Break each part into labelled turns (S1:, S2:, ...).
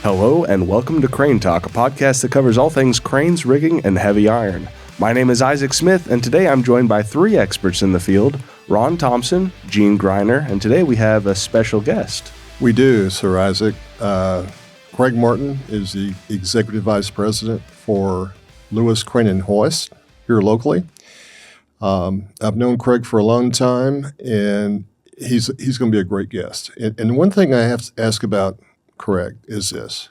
S1: Hello and welcome to Crane Talk, a podcast that covers all things cranes, rigging, and heavy iron. My name is Isaac Smith, and today I'm joined by three experts in the field, Ron Thompson, Gene Greiner, and today we have a special guest.
S2: We do, Sir Isaac. Craig Martin is the Executive Vice President for Sun Crain Hoist here locally. I've known Craig for a long time, and he's going to be a great guest. And one thing I have to ask about Craig is this.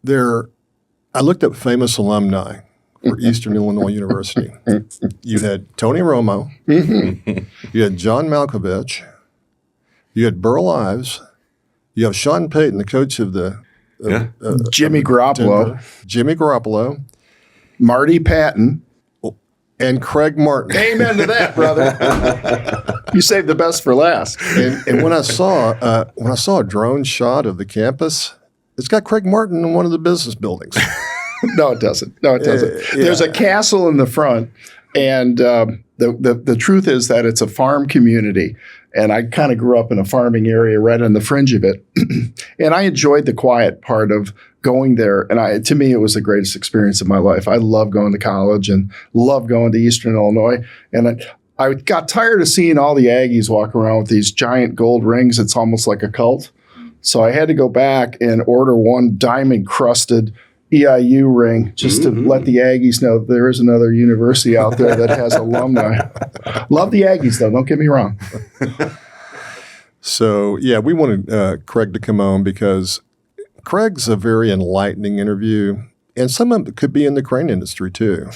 S2: I looked up famous alumni for Eastern Illinois University. You had Tony Romo. You had John Malkovich. You had Burl Ives. You have Sean Payton, the coach of the
S3: Jimmy Garoppolo.
S2: Denver. Jimmy Garoppolo.
S3: Marty Patton.
S2: And Craig Martin.
S3: Amen to that, brother. You saved the best for last.
S2: And when I saw a drone shot of the campus, it's got Craig Martin in one of the business buildings.
S3: No, it doesn't. Yeah. There's a castle in the front, and the truth is that it's a farm community. And I kind of grew up in a farming area right on the fringe of it. And I enjoyed the quiet part of going there. And to me, it was the greatest experience of my life. I love going to college and love going to Eastern Illinois. And I got tired of seeing all the Aggies walk around with these giant gold rings. It's almost like a cult. So I had to go back and order one diamond-crusted EIU ring just to let the Aggies know that there is another university out there that has alumni. Love the Aggies, though. Don't get me wrong.
S2: So, yeah, we wanted Craig to come on because Craig's a very enlightening interview, and some of it could be in the crane industry, too.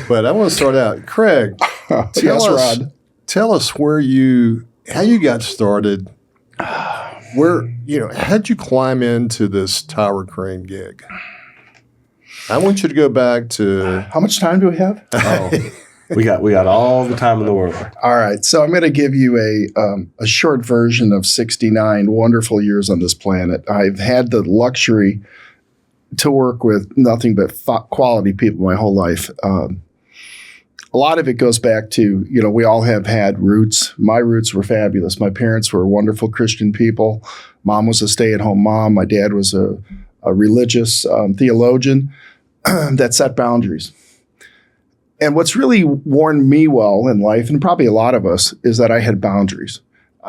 S2: But I want to start out. Craig, tell us how you got started. How'd you climb into this tower crane gig? I want you to go back to...
S3: How much time do we have?
S1: We got all the time in the world.
S3: All right. So I'm going to give you a short version of 69 wonderful years on this planet. I've had the luxury to work with nothing but quality people my whole life. A lot of it goes back to, we all have had roots. My roots were fabulous. My parents were wonderful Christian people. Mom was a stay-at-home mom. My dad was a religious theologian that set boundaries. And what's really worn me well in life, and probably a lot of us, is that I had boundaries.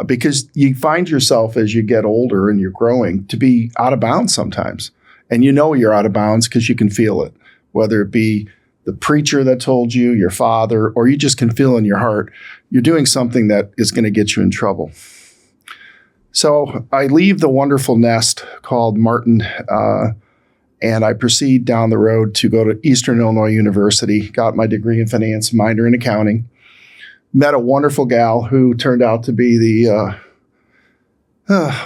S3: Because you find yourself as you get older and you're growing to be out of bounds sometimes. And you're out of bounds because you can feel it, whether it be the preacher that told you, your father, or you just can feel in your heart, you're doing something that is going to get you in trouble. So I leave the wonderful nest called Martin, and I proceed down the road to go to Eastern Illinois University, got my degree in finance, minor in accounting, met a wonderful gal who turned out to be the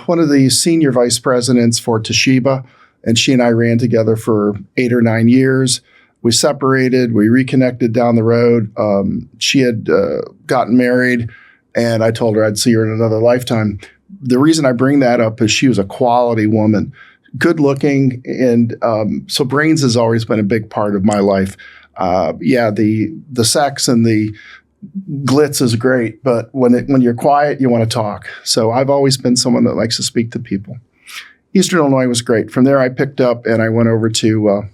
S3: one of the senior vice presidents for Toshiba, and she and I ran together for 8 or 9 years. We separated, we reconnected down the road. She had gotten married, and I told her I'd see her in another lifetime. The reason I bring that up is she was a quality woman, good looking, and so brains has always been a big part of my life. The sex and the glitz is great, but when you're quiet, you want to talk. So I've always been someone that likes to speak to people. Eastern Illinois was great. From there, I picked up and I went over to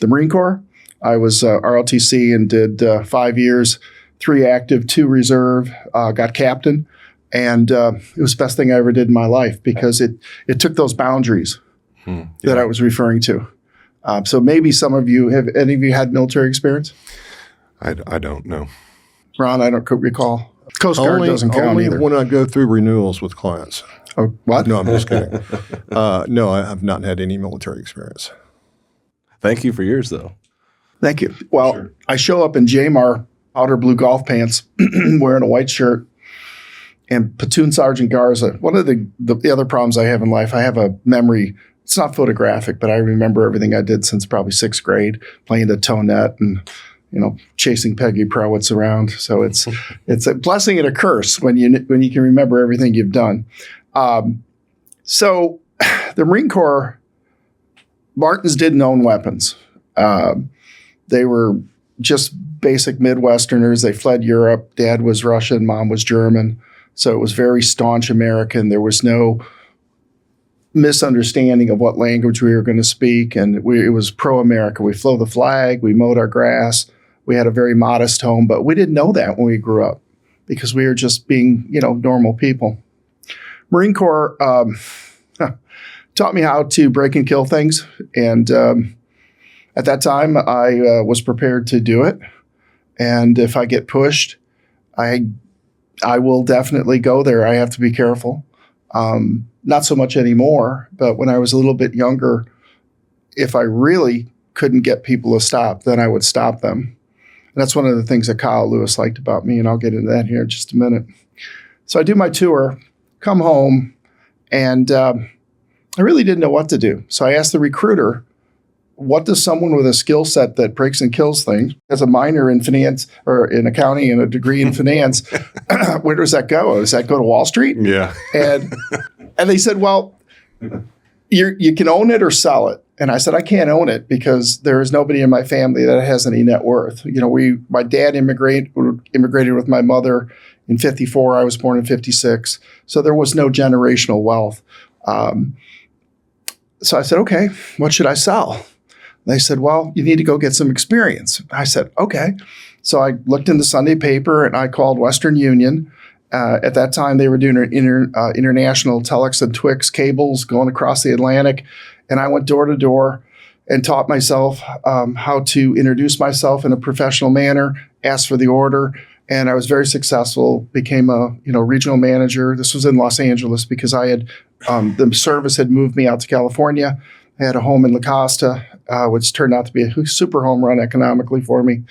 S3: the Marine Corps. I was ROTC and did 5 years, 3 active, 2 reserve, got captain. And it was the best thing I ever did in my life because it took those boundaries that I was referring to. So maybe some of you, have any of you had military experience?
S4: I don't know.
S3: Ron, I don't recall. Coast Guard doesn't count
S2: only
S3: either.
S2: When I go through renewals with clients.
S3: Oh, what?
S2: No, I'm just kidding. No, I have not had any military experience.
S1: Thank you for yours, though.
S3: Thank you. Well, sure. I show up in Jmar, outer blue golf pants, wearing a white shirt, and Platoon Sergeant Garza. One of the other problems I have in life, I have a memory. It's not photographic, but I remember everything I did since probably 6th grade, playing the toenet and chasing Peggy Prowitz around. So it's a blessing and a curse when you can remember everything you've done. So the Marine Corps, Martins didn't own weapons. They were just basic Midwesterners. They fled Europe. Dad was Russian, mom was German. So it was very staunch American. There was no misunderstanding of what language we were going to speak, and it was pro-America. We flew the flag, we mowed our grass, we had a very modest home, but we didn't know that when we grew up because we were just being, normal people. Marine Corps taught me how to break and kill things, and at that time, I was prepared to do it. And if I get pushed, I will definitely go there. I have to be careful. Not so much anymore, but when I was a little bit younger, if I really couldn't get people to stop, then I would stop them. And that's one of the things that Kyle Lewis liked about me, and I'll get into that here in just a minute. So I do my tour, come home, and I really didn't know what to do. So I asked the recruiter, what does someone with a skill set that breaks and kills things, as a minor in finance or in accounting and a degree in finance, where does that go? Does that go to Wall Street?
S4: Yeah.
S3: And they said, well, you can own it or sell it. And I said, I can't own it because there is nobody in my family that has any net worth. My dad immigrated with my mother in 54. I was born in 56. So there was no generational wealth. So I said, okay, what should I sell? They said, well, you need to go get some experience. I said, okay. So I looked in the Sunday paper and I called Western Union. At that time, they were doing international telex and Twix cables going across the Atlantic. And I went door to door and taught myself how to introduce myself in a professional manner, asked for the order. And I was very successful, became a regional manager. This was in Los Angeles because I had the service had moved me out to California. I had a home in La Costa, which turned out to be a super home run economically for me.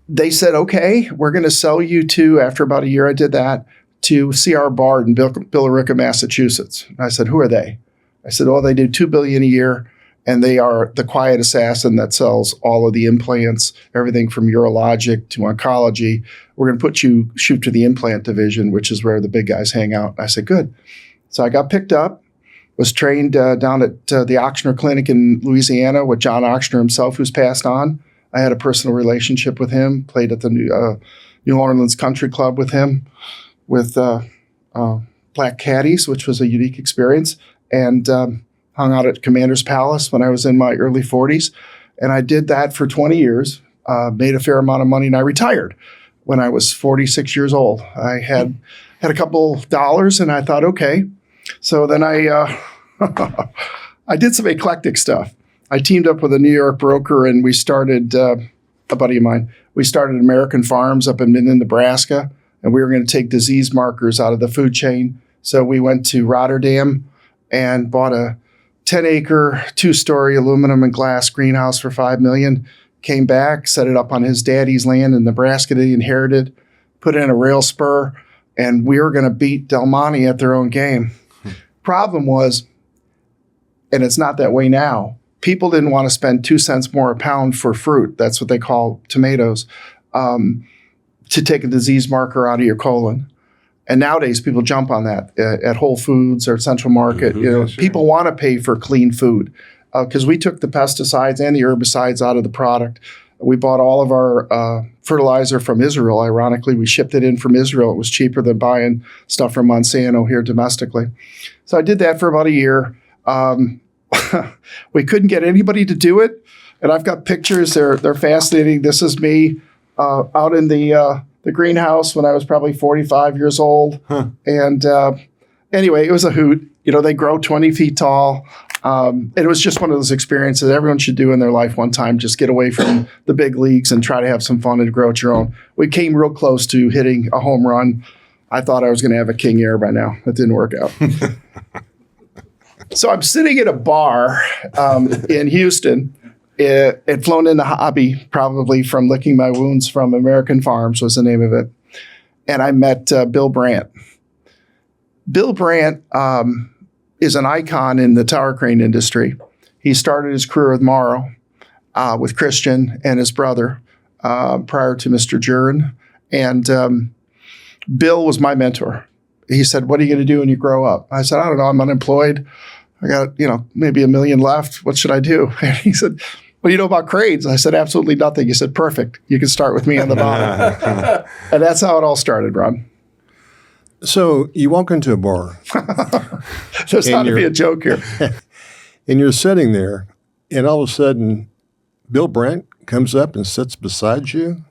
S3: They said, okay, we're going to sell you to, after about a year I did that, to C.R. Bard in Billerica, Massachusetts. And I said, who are they? I said, they do $2 billion a year, and they are the quiet assassin that sells all of the implants, everything from urologic to oncology. We're going to shoot to the implant division, which is where the big guys hang out. I said, good. So I got picked up, was trained down at the Ochsner Clinic in Louisiana with John Ochsner himself, who's passed on. I had a personal relationship with him, played at the New Orleans Country Club with him, with Black Caddies, which was a unique experience, and hung out at Commander's Palace when I was in my early 40s. And I did that for 20 years, made a fair amount of money, and I retired when I was 46 years old. I had a couple dollars, and I thought, okay. So then I did some eclectic stuff. I teamed up with a New York broker, and we started, a buddy of mine, we started American Farms up in Minden, Nebraska, and we were going to take disease markers out of the food chain. So we went to Rotterdam and bought a 10-acre, 2-story aluminum and glass greenhouse for $5 million, came back, set it up on his daddy's land in Nebraska that he inherited, put in a rail spur, and we were going to beat Del Monte at their own game. Problem was, and it's not that way now, people didn't want to spend 2 cents more a pound for fruit. That's what they call tomatoes, to take a disease marker out of your colon. And nowadays, people jump on that at Whole Foods or Central Market.
S4: Mm-hmm, sure.
S3: People want to pay for clean food because we took the pesticides and the herbicides out of the product. We bought all of our fertilizer from Israel. Ironically, we shipped it in from Israel. It was cheaper than buying stuff from Monsanto here domestically. So I did that for about a year. We couldn't get anybody to do it. And I've got pictures. They're fascinating. This is me out in the greenhouse when I was probably 45 years old.
S4: Huh.
S3: And anyway, it was a hoot. They grow 20 feet tall. It was just one of those experiences everyone should do in their life one time. Just get away from the big leagues and try to have some fun and grow it your own. We came real close to hitting a home run. I thought I was going to have a king year by now. That didn't work out. So I'm sitting at a bar in Houston. It had flown into hobby, probably from licking my wounds from American Farms was the name of it. And I met Bill Brandt. Bill Brandt is an icon in the tower crane industry. He started his career with Morrow, with Christian and his brother, prior to Mr. Jurin. And Bill was my mentor. He said, what are you going to do when you grow up? I said, I don't know. I'm unemployed. I got, maybe $1 million left. What should I do? And he said, what do you know about cranes? I said, absolutely nothing. He said, perfect. You can start with me on the bottom. And that's how it all started, Ron.
S2: So you walk into a bar.
S3: There's not to be a joke here.
S2: And you're sitting there, and all of a sudden, Bill Brandt comes up and sits beside you.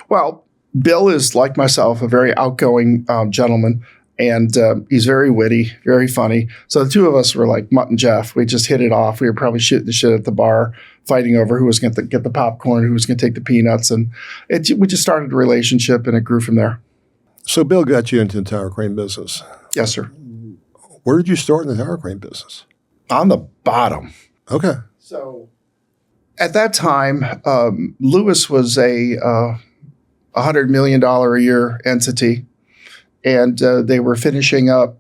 S3: Well, Bill is, like myself, a very outgoing gentleman, and he's very witty, very funny. So the two of us were like Mutt and Jeff. We just hit it off. We were probably shooting the shit at the bar, fighting over who was going to get the popcorn, who was going to take the peanuts. And we just started a relationship, and it grew from there.
S2: So Bill got you into the tower crane business.
S3: Yes, sir.
S2: Where did you start in the tower crane business?
S3: On the bottom.
S2: Okay.
S3: So at that time, Lewis was a $100 million a year entity, and they were finishing up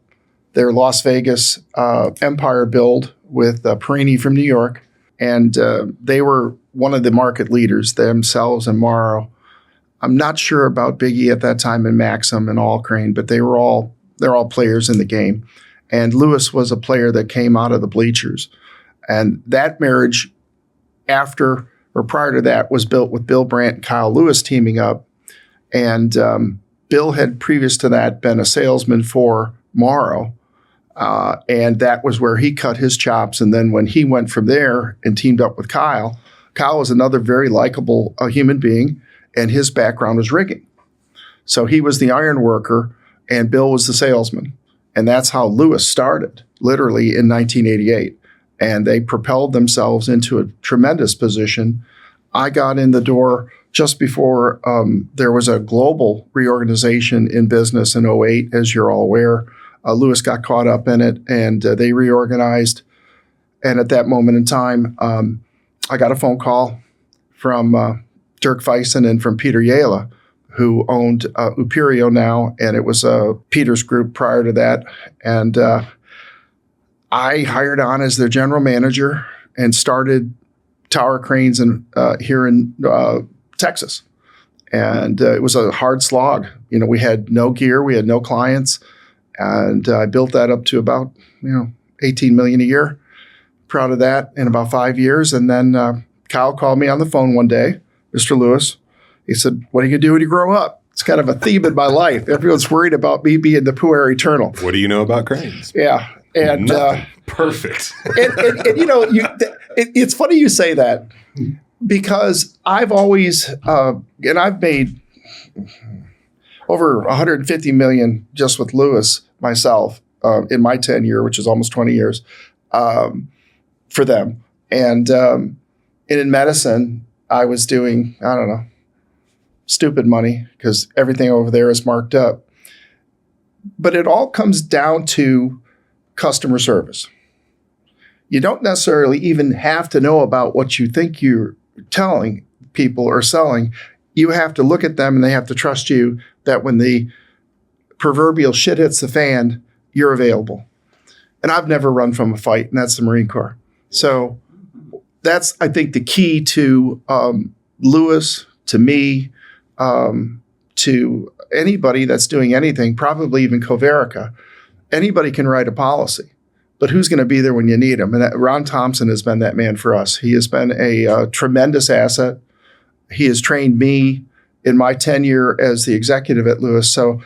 S3: their Las Vegas empire build with Perini from New York, and they were one of the market leaders themselves and Morrow. I'm not sure about Biggie at that time and Maxim and All Crane, but they're all players in the game. And Lewis was a player that came out of the bleachers. And that marriage after or prior to that was built with Bill Brandt and Kyle Lewis teaming up. And Bill had previous to that been a salesman for Morrow. And that was where he cut his chops. And then when he went from there and teamed up with Kyle was another very likable human being. And his background was rigging. So he was the iron worker and Bill was the salesman. And that's how Lewis started, literally in 1988. And they propelled themselves into a tremendous position. I got in the door just before there was a global reorganization in business in '08, as you're all aware. Lewis got caught up in it and they reorganized. And at that moment in time, I got a phone call from Dirk Feisen and from Peter Yala, who owned Uperio now, and it was Peter's group prior to that. And I hired on as their general manager and started tower cranes here in Texas. And it was a hard slog. You know, we had no gear, we had no clients, and I built that up to about $18 million a year. Proud of that in about 5 years. And then Kyle called me on the phone one day. Mr. Lewis, he said, "What are you going to do when you grow up?" It's kind of a theme in my life. Everyone's worried about me being the puer eternal.
S4: What do you know about cranes?
S3: Yeah. And
S4: perfect.
S3: and it's funny you say that because I've always, and I've made over 150 million just with Lewis myself in my tenure, which is almost 20 years for them. And in medicine, I was doing, I don't know, stupid money because everything over there is marked up. But it all comes down to customer service. You don't necessarily even have to know about what you think you're telling people or selling. You have to look at them and they have to trust you that when the proverbial shit hits the fan, you're available. And I've never run from a fight, and that's the Marine Corps. So that's, I think, the key to Lewis, to me, to anybody that's doing anything, probably even Coverica. Anybody can write a policy, but who's going to be there when you need them? And Ron Thompson has been that man for us. He has been a tremendous asset. He has trained me in my tenure as the executive at Lewis. So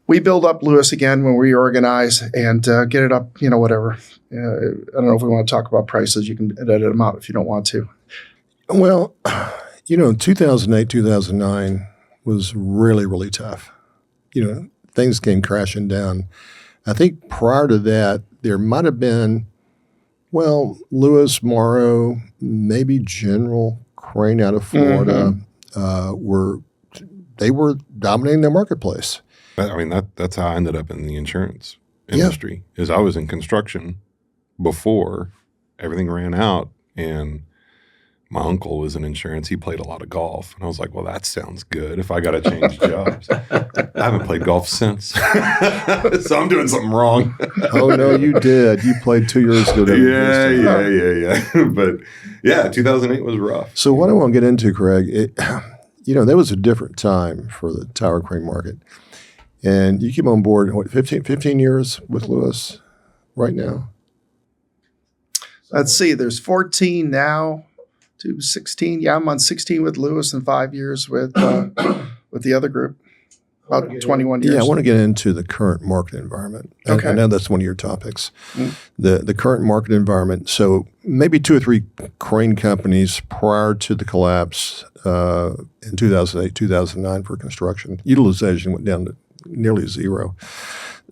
S3: we build up Lewis again when we reorganize and get it up, whatever. I don't know if we want to talk about prices. You can edit them out if you don't want to.
S2: Well, 2008, 2009 was really, really tough. Things came crashing down. I think prior to that, there might have been, Lewis, Morrow, maybe General Crane out of Florida, they were dominating their marketplace.
S4: I mean, that's how I ended up in the insurance industry, is I was in construction before everything ran out, and my uncle was in insurance. He played a lot of golf. And I was like, well, that sounds good if I got to change jobs. I haven't played golf since. So I'm doing something wrong.
S2: Oh, no, you did. You played 2 years ago.
S4: Yeah. But yeah, 2008 was rough.
S2: So what I want to get into, Craig, there was a different time for the tower crane market. And you came on board, 15 years with Lewis right now?
S3: Let's see, there's 14 now. To 16. Yeah, I'm on 16 with Lewis and 5 years with the other group. about 21 years.
S2: Yeah, I want to get into the current market environment.
S3: Okay.
S2: I know that's one of your topics. The current market environment. So maybe 2 or 3 crane companies prior to the collapse in 2008, 2009 for construction. Utilization went down to nearly zero.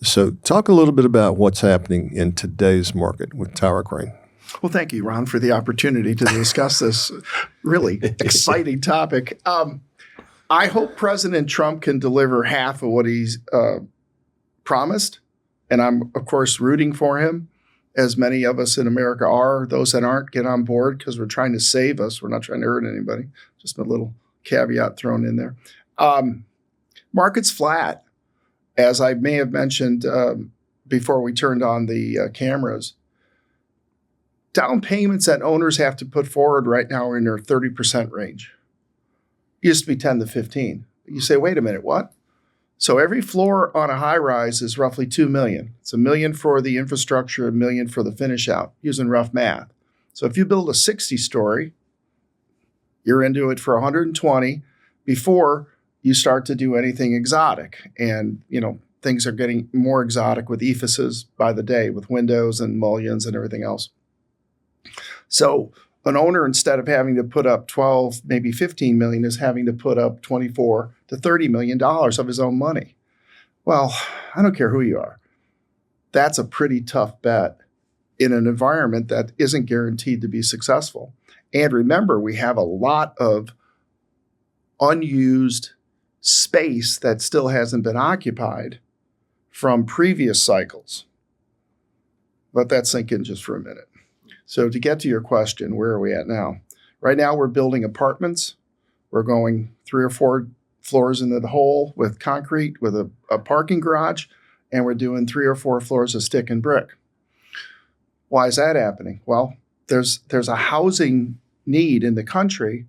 S2: So talk a little bit about what's happening in today's market with tower crane.
S3: Well, thank you, Ron, for the opportunity to discuss this really exciting topic. I hope President Trump can deliver half of what he's promised. And I'm, of course, rooting for him, as many of us in America are. Those that aren't, get on board because we're trying to save us. We're not trying to hurt anybody. Just a little caveat thrown in there. Market's flat. As I may have mentioned before we turned on the cameras, down payments that owners have to put forward right now are in their 30% range. It used to be 10 to 15. You say, wait a minute, what? So every floor on a high rise is roughly $2 million. It's $1 million for the infrastructure, $1 million for the finish out, using rough math. So if you build a 60-story, you're into it for 120 before you start to do anything exotic. And, things are getting more exotic with ephases by the day, with windows and mullions and everything else. So an owner, instead of having to put up 12, maybe 15 million, is having to put up 24 to $30 million of his own money. Well, I don't care who you are. That's a pretty tough bet in an environment that isn't guaranteed to be successful. And remember, we have a lot of unused space that still hasn't been occupied from previous cycles. Let that sink in just for a minute. So to get to your question, where are we at now? Right now, we're building apartments. We're going 3 or 4 floors into the hole with concrete, with a parking garage, and we're doing 3 or 4 floors of stick and brick. Why is that happening? Well, there's a housing need in the country,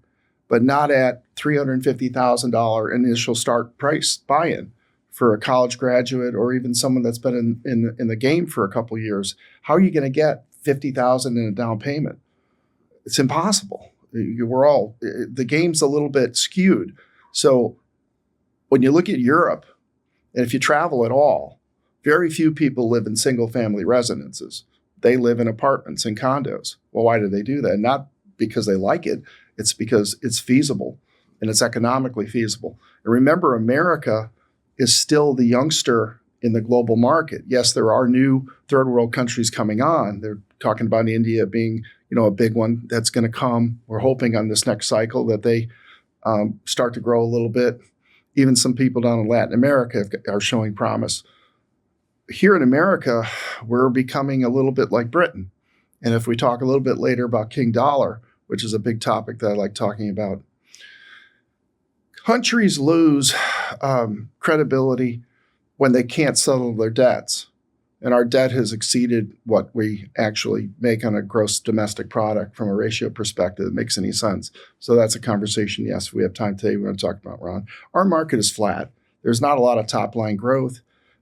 S3: but not at $350,000 initial start price buy-in for a college graduate or even someone that's been in the game for a couple of years. How are you going to get $50,000 in a down payment? It's impossible. The game's a little bit skewed. So when you look at Europe, and if you travel at all, very few people live in single family residences. They live in apartments and condos. Well, why do they do that? Not because they like it. It's because it's feasible and it's economically feasible. And remember, America is still the youngster in the global market. Yes, there are new third world countries coming on. They're talking about India being, a big one that's going to come. We're hoping on this next cycle that they start to grow a little bit. Even some people down in Latin America are showing promise. Here in America, we're becoming a little bit like Britain. And if we talk a little bit later about King Dollar, which is a big topic that I like talking about, countries lose credibility when they can't settle their debts. And our debt has exceeded what we actually make on a gross domestic product from a ratio perspective that makes any sense. So that's a conversation, yes, if we have time today, we're going to talk about, Ron. Our market is flat. There's not a lot of top-line growth.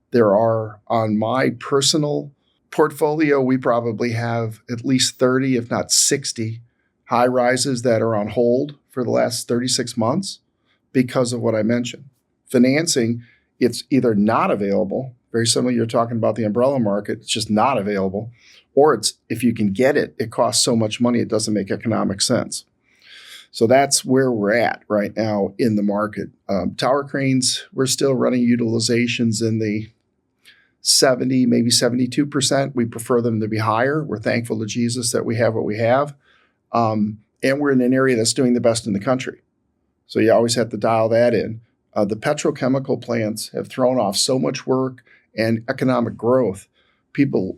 S3: There are, on my personal portfolio, we probably have at least 30, if not 60, high rises that are on hold for the last 36 months because of what I mentioned. Financing, it's either not available, very similar, you're talking about the umbrella market, it's just not available, or it's, if you can get it, it costs so much money it doesn't make economic sense. So that's where we're at right now in the market. Tower cranes, we're still running utilizations in the 70, maybe 72%. We prefer them to be higher. We're thankful to Jesus that we have what we have. And we're in an area that's doing the best in the country. So you always have to dial that in. The petrochemical plants have thrown off so much work and economic growth. People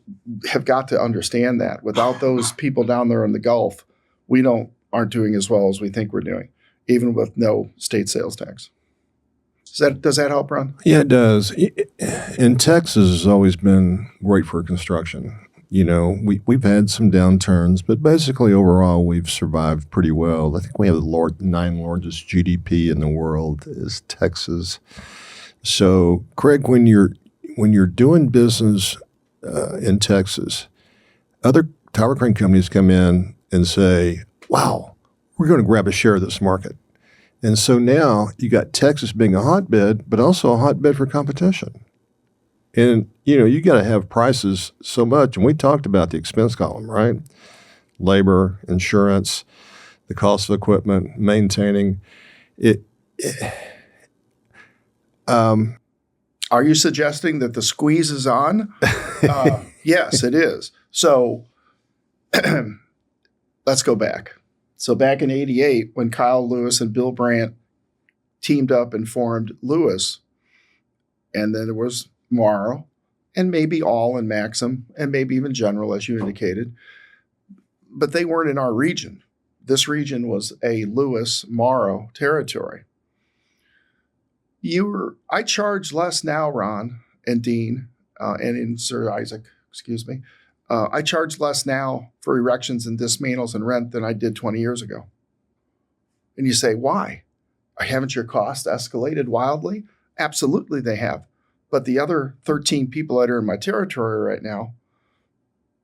S3: have got to understand that. Without those people down there in the Gulf, we aren't doing as well as we think we're doing, even with no state sales tax. Does that help, Ron?
S2: Yeah, it does. In Texas, has always been great for construction. We've had some downturns, but basically overall we've survived pretty well. I think we have the 9th largest GDP in the world is Texas. So, Craig, when you're doing business in Texas, other tower crane companies come in and say, "Wow, we're going to grab a share of this market." And so now you got Texas being a hotbed, but also a hotbed for competition. And, you got to have prices so much. And we talked about the expense column, right? Labor, insurance, the cost of equipment, maintaining it.
S3: Are you suggesting that the squeeze is on? Yes, it is. So let's go back. So back in 88, when Kyle Lewis and Bill Brandt teamed up and formed Lewis, and then there was Morrow, and maybe All and Maxim, and maybe even General, as you indicated, but they weren't in our region. This region was a Lewis-Morrow territory. I charge less now, Ron and Dean, and Sir Isaac, excuse me. I charge less now for erections and dismantles and rent than I did 20 years ago. And you say, why? Haven't your costs escalated wildly? Absolutely they have. But the other 13 people that are in my territory right now,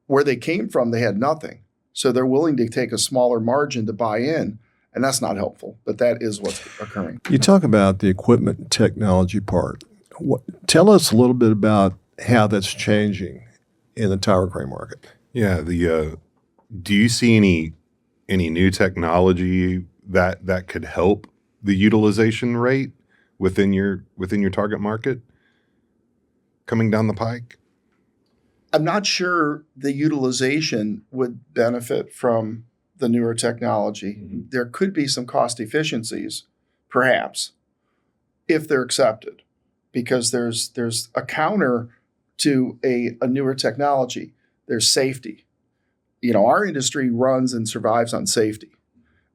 S3: where they came from, they had nothing. So they're willing to take a smaller margin to buy in. And that's not helpful, but that is what's occurring.
S2: You talk about the equipment and technology part. Tell us a little bit about how that's changing in the tower crane market.
S4: Yeah. Do you see any new technology that could help the utilization rate within your target market coming down the pike?
S3: I'm not sure the utilization would benefit from the newer technology. Mm-hmm. There could be some cost efficiencies, perhaps, if they're accepted, because there's a counter to a newer technology. There's safety. Our industry runs and survives on safety.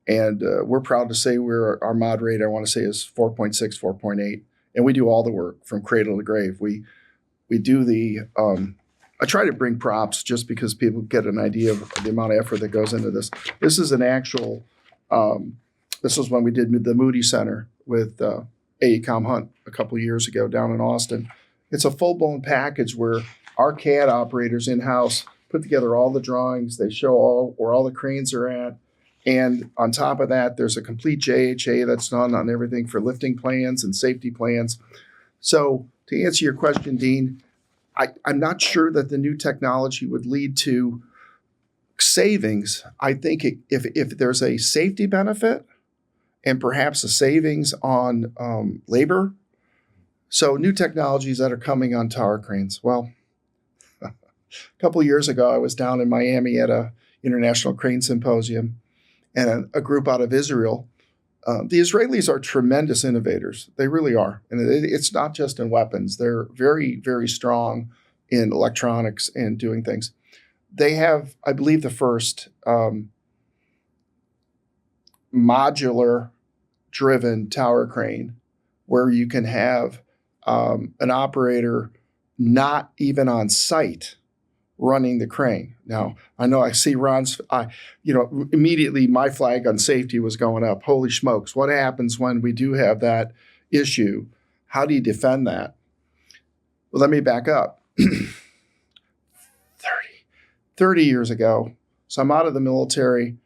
S3: And we're proud to say our mod rate, I want to say, is 4.6, 4.8. And we do all the work from cradle to grave. We do the I try to bring props just because people get an idea of the amount of effort that goes into this. This is an actual, this was when we did the Moody Center with AECOM Hunt a couple of years ago down in Austin. It's a full-blown package where our CAD operators in-house put together all the drawings. They show where all the cranes are at. And on top of that, there's a complete JHA that's done on everything for lifting plans and safety plans. So to answer your question, Dean, I'm not sure that the new technology would lead to savings. I think if there's a safety benefit and perhaps a savings on labor, so new technologies that are coming on tower cranes. Well, a couple of years ago, I was down in Miami at a International Crane Symposium, and a group out of Israel. The Israelis are tremendous innovators. They really are. And it's not just in weapons. They're very, very strong in electronics and doing things. They have, I believe, the first modular-driven tower crane where you can have an operator not even on site running the crane. Now, I know I see Ron's, immediately my flag on safety was going up. Holy smokes, what happens when we do have that issue? How do you defend that? Well, let me back up. 30 years ago, so I'm out of the military,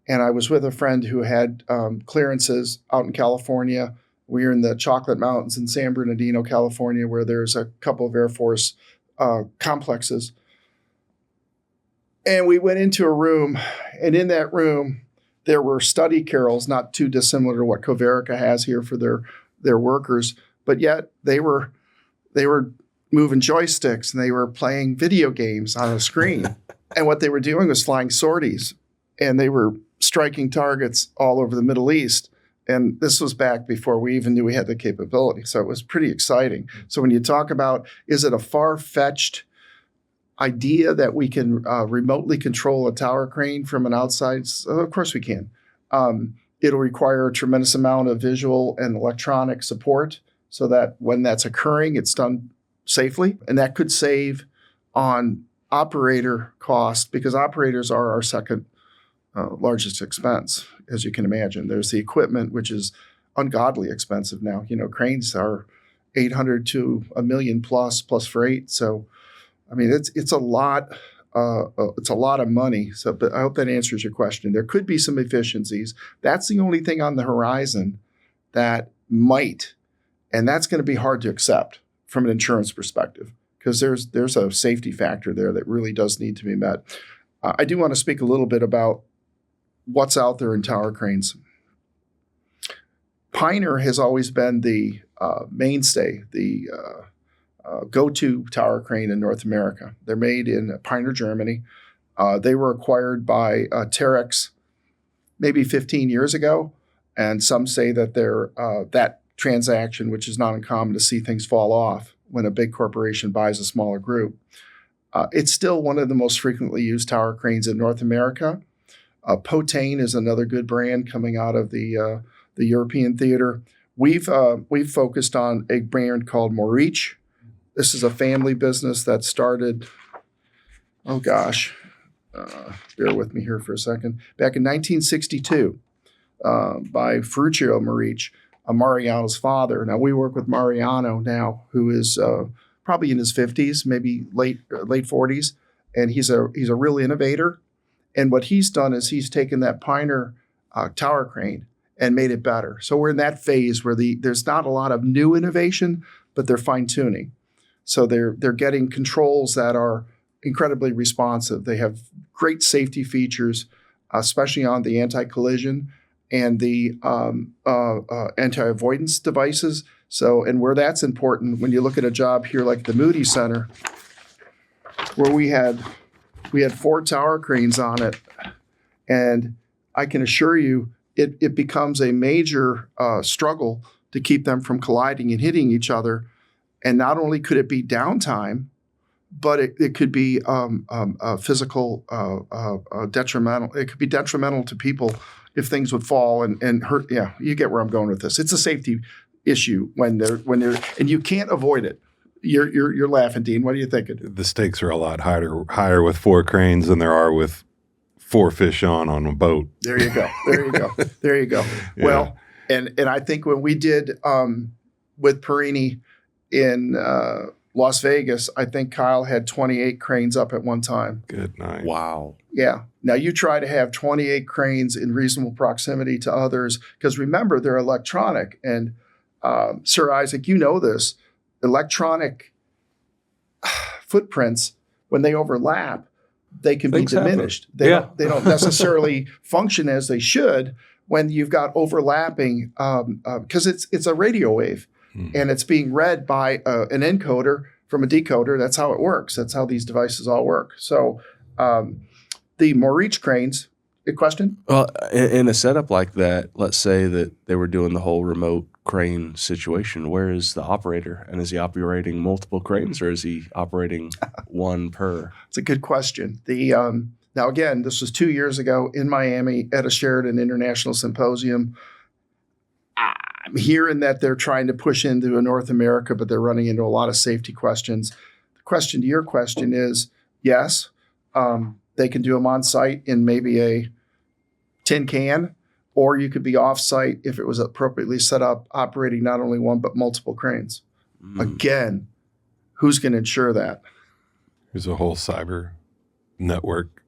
S3: and I was with a friend who had clearances out in California. We were in the Chocolate Mountains in San Bernardino, California, where there's a couple of Air Force complexes. And we went into a room, and in that room, there were study carrels, not too dissimilar to what Coverica has here for their workers, but yet they were moving joysticks and they were playing video games on a screen. And what they were doing was flying sorties, and they were striking targets all over the Middle East. And this was back before we even knew we had the capability. So it was pretty exciting. So when you talk about, is it a far-fetched idea that we can remotely control a tower crane from an outside? Of course we can. It'll require a tremendous amount of visual and electronic support so that when that's occurring, it's done safely. And that could save on operator cost, because operators are our second largest expense, as you can imagine. There's the equipment, which is ungodly expensive now. Cranes are $800 to $1 million plus freight. So, I mean, it's a lot. It's a lot of money. So, but I hope that answers your question. There could be some efficiencies. That's the only thing on the horizon that might, and that's going to be hard to accept from an insurance perspective, because there's a safety factor there that really does need to be met. I do want to speak a little bit about what's out there in tower cranes. Pioneer has always been the mainstay, the go-to tower crane in North America. They're made in Pioneer, Germany. They were acquired by Terex maybe 15 years ago, and some say that that transaction, which is not uncommon to see things fall off when a big corporation buys a smaller group. It's still one of the most frequently used tower cranes in North America. Potane is another good brand coming out of the European theater. We've focused on a brand called Maurice. This is a family business that started, bear with me here for a second, back in 1962 by Ferruccio Maurice, Mariano's father. Now, we work with Mariano now, who is probably in his 50s, maybe late 40s, and he's a real innovator. And what he's done is he's taken that Pioneer tower crane and made it better. So we're in that phase where there's not a lot of new innovation, but they're fine-tuning. So they're getting controls that are incredibly responsive. They have great safety features, especially on the anti-collision and the anti-avoidance devices. So, and where that's important, when you look at a job here like the Moody Center, where we had 4 tower cranes on it, and I can assure you it becomes a major struggle to keep them from colliding and hitting each other. And not only could it be downtime, but it could be physical detrimental. It could be detrimental to people if things would fall and hurt. Yeah, you get where I'm going with this. It's a safety issue when they're and you can't avoid it. You're laughing, Dean. What are you thinking?
S4: The stakes are a lot higher with 4 cranes than there are with 4 fish on a boat.
S3: There you go. Yeah. Well, and I think when we did with Perini in Las Vegas, I think Kyle had 28 cranes up at one time.
S4: Good night.
S1: Wow.
S3: Yeah. Now you try to have 28 cranes in reasonable proximity to others, because remember, they're electronic. And Sir Isaac, you know this, electronic footprints, when they overlap, they can be diminished. They don't necessarily function as they should when you've got overlapping, because it's a radio wave. And it's being read by an encoder from a decoder. That's how it works. That's how these devices all work. So the Maurice cranes, a question?
S1: Well, in a setup like that, let's say that they were doing the whole remote crane situation. Where is the operator? And is he operating multiple cranes, or is he operating one per?
S3: It's a good question. Now, again, this was 2 years ago in Miami at a Sheridan International Symposium. I'm hearing that they're trying to push into North America, but they're running into a lot of safety questions. The question to your question is, yes, they can do them on site in maybe a tin can, or you could be off site if it was appropriately set up, operating not only one, but multiple cranes. Again, who's going to ensure that?
S4: There's a whole cyber network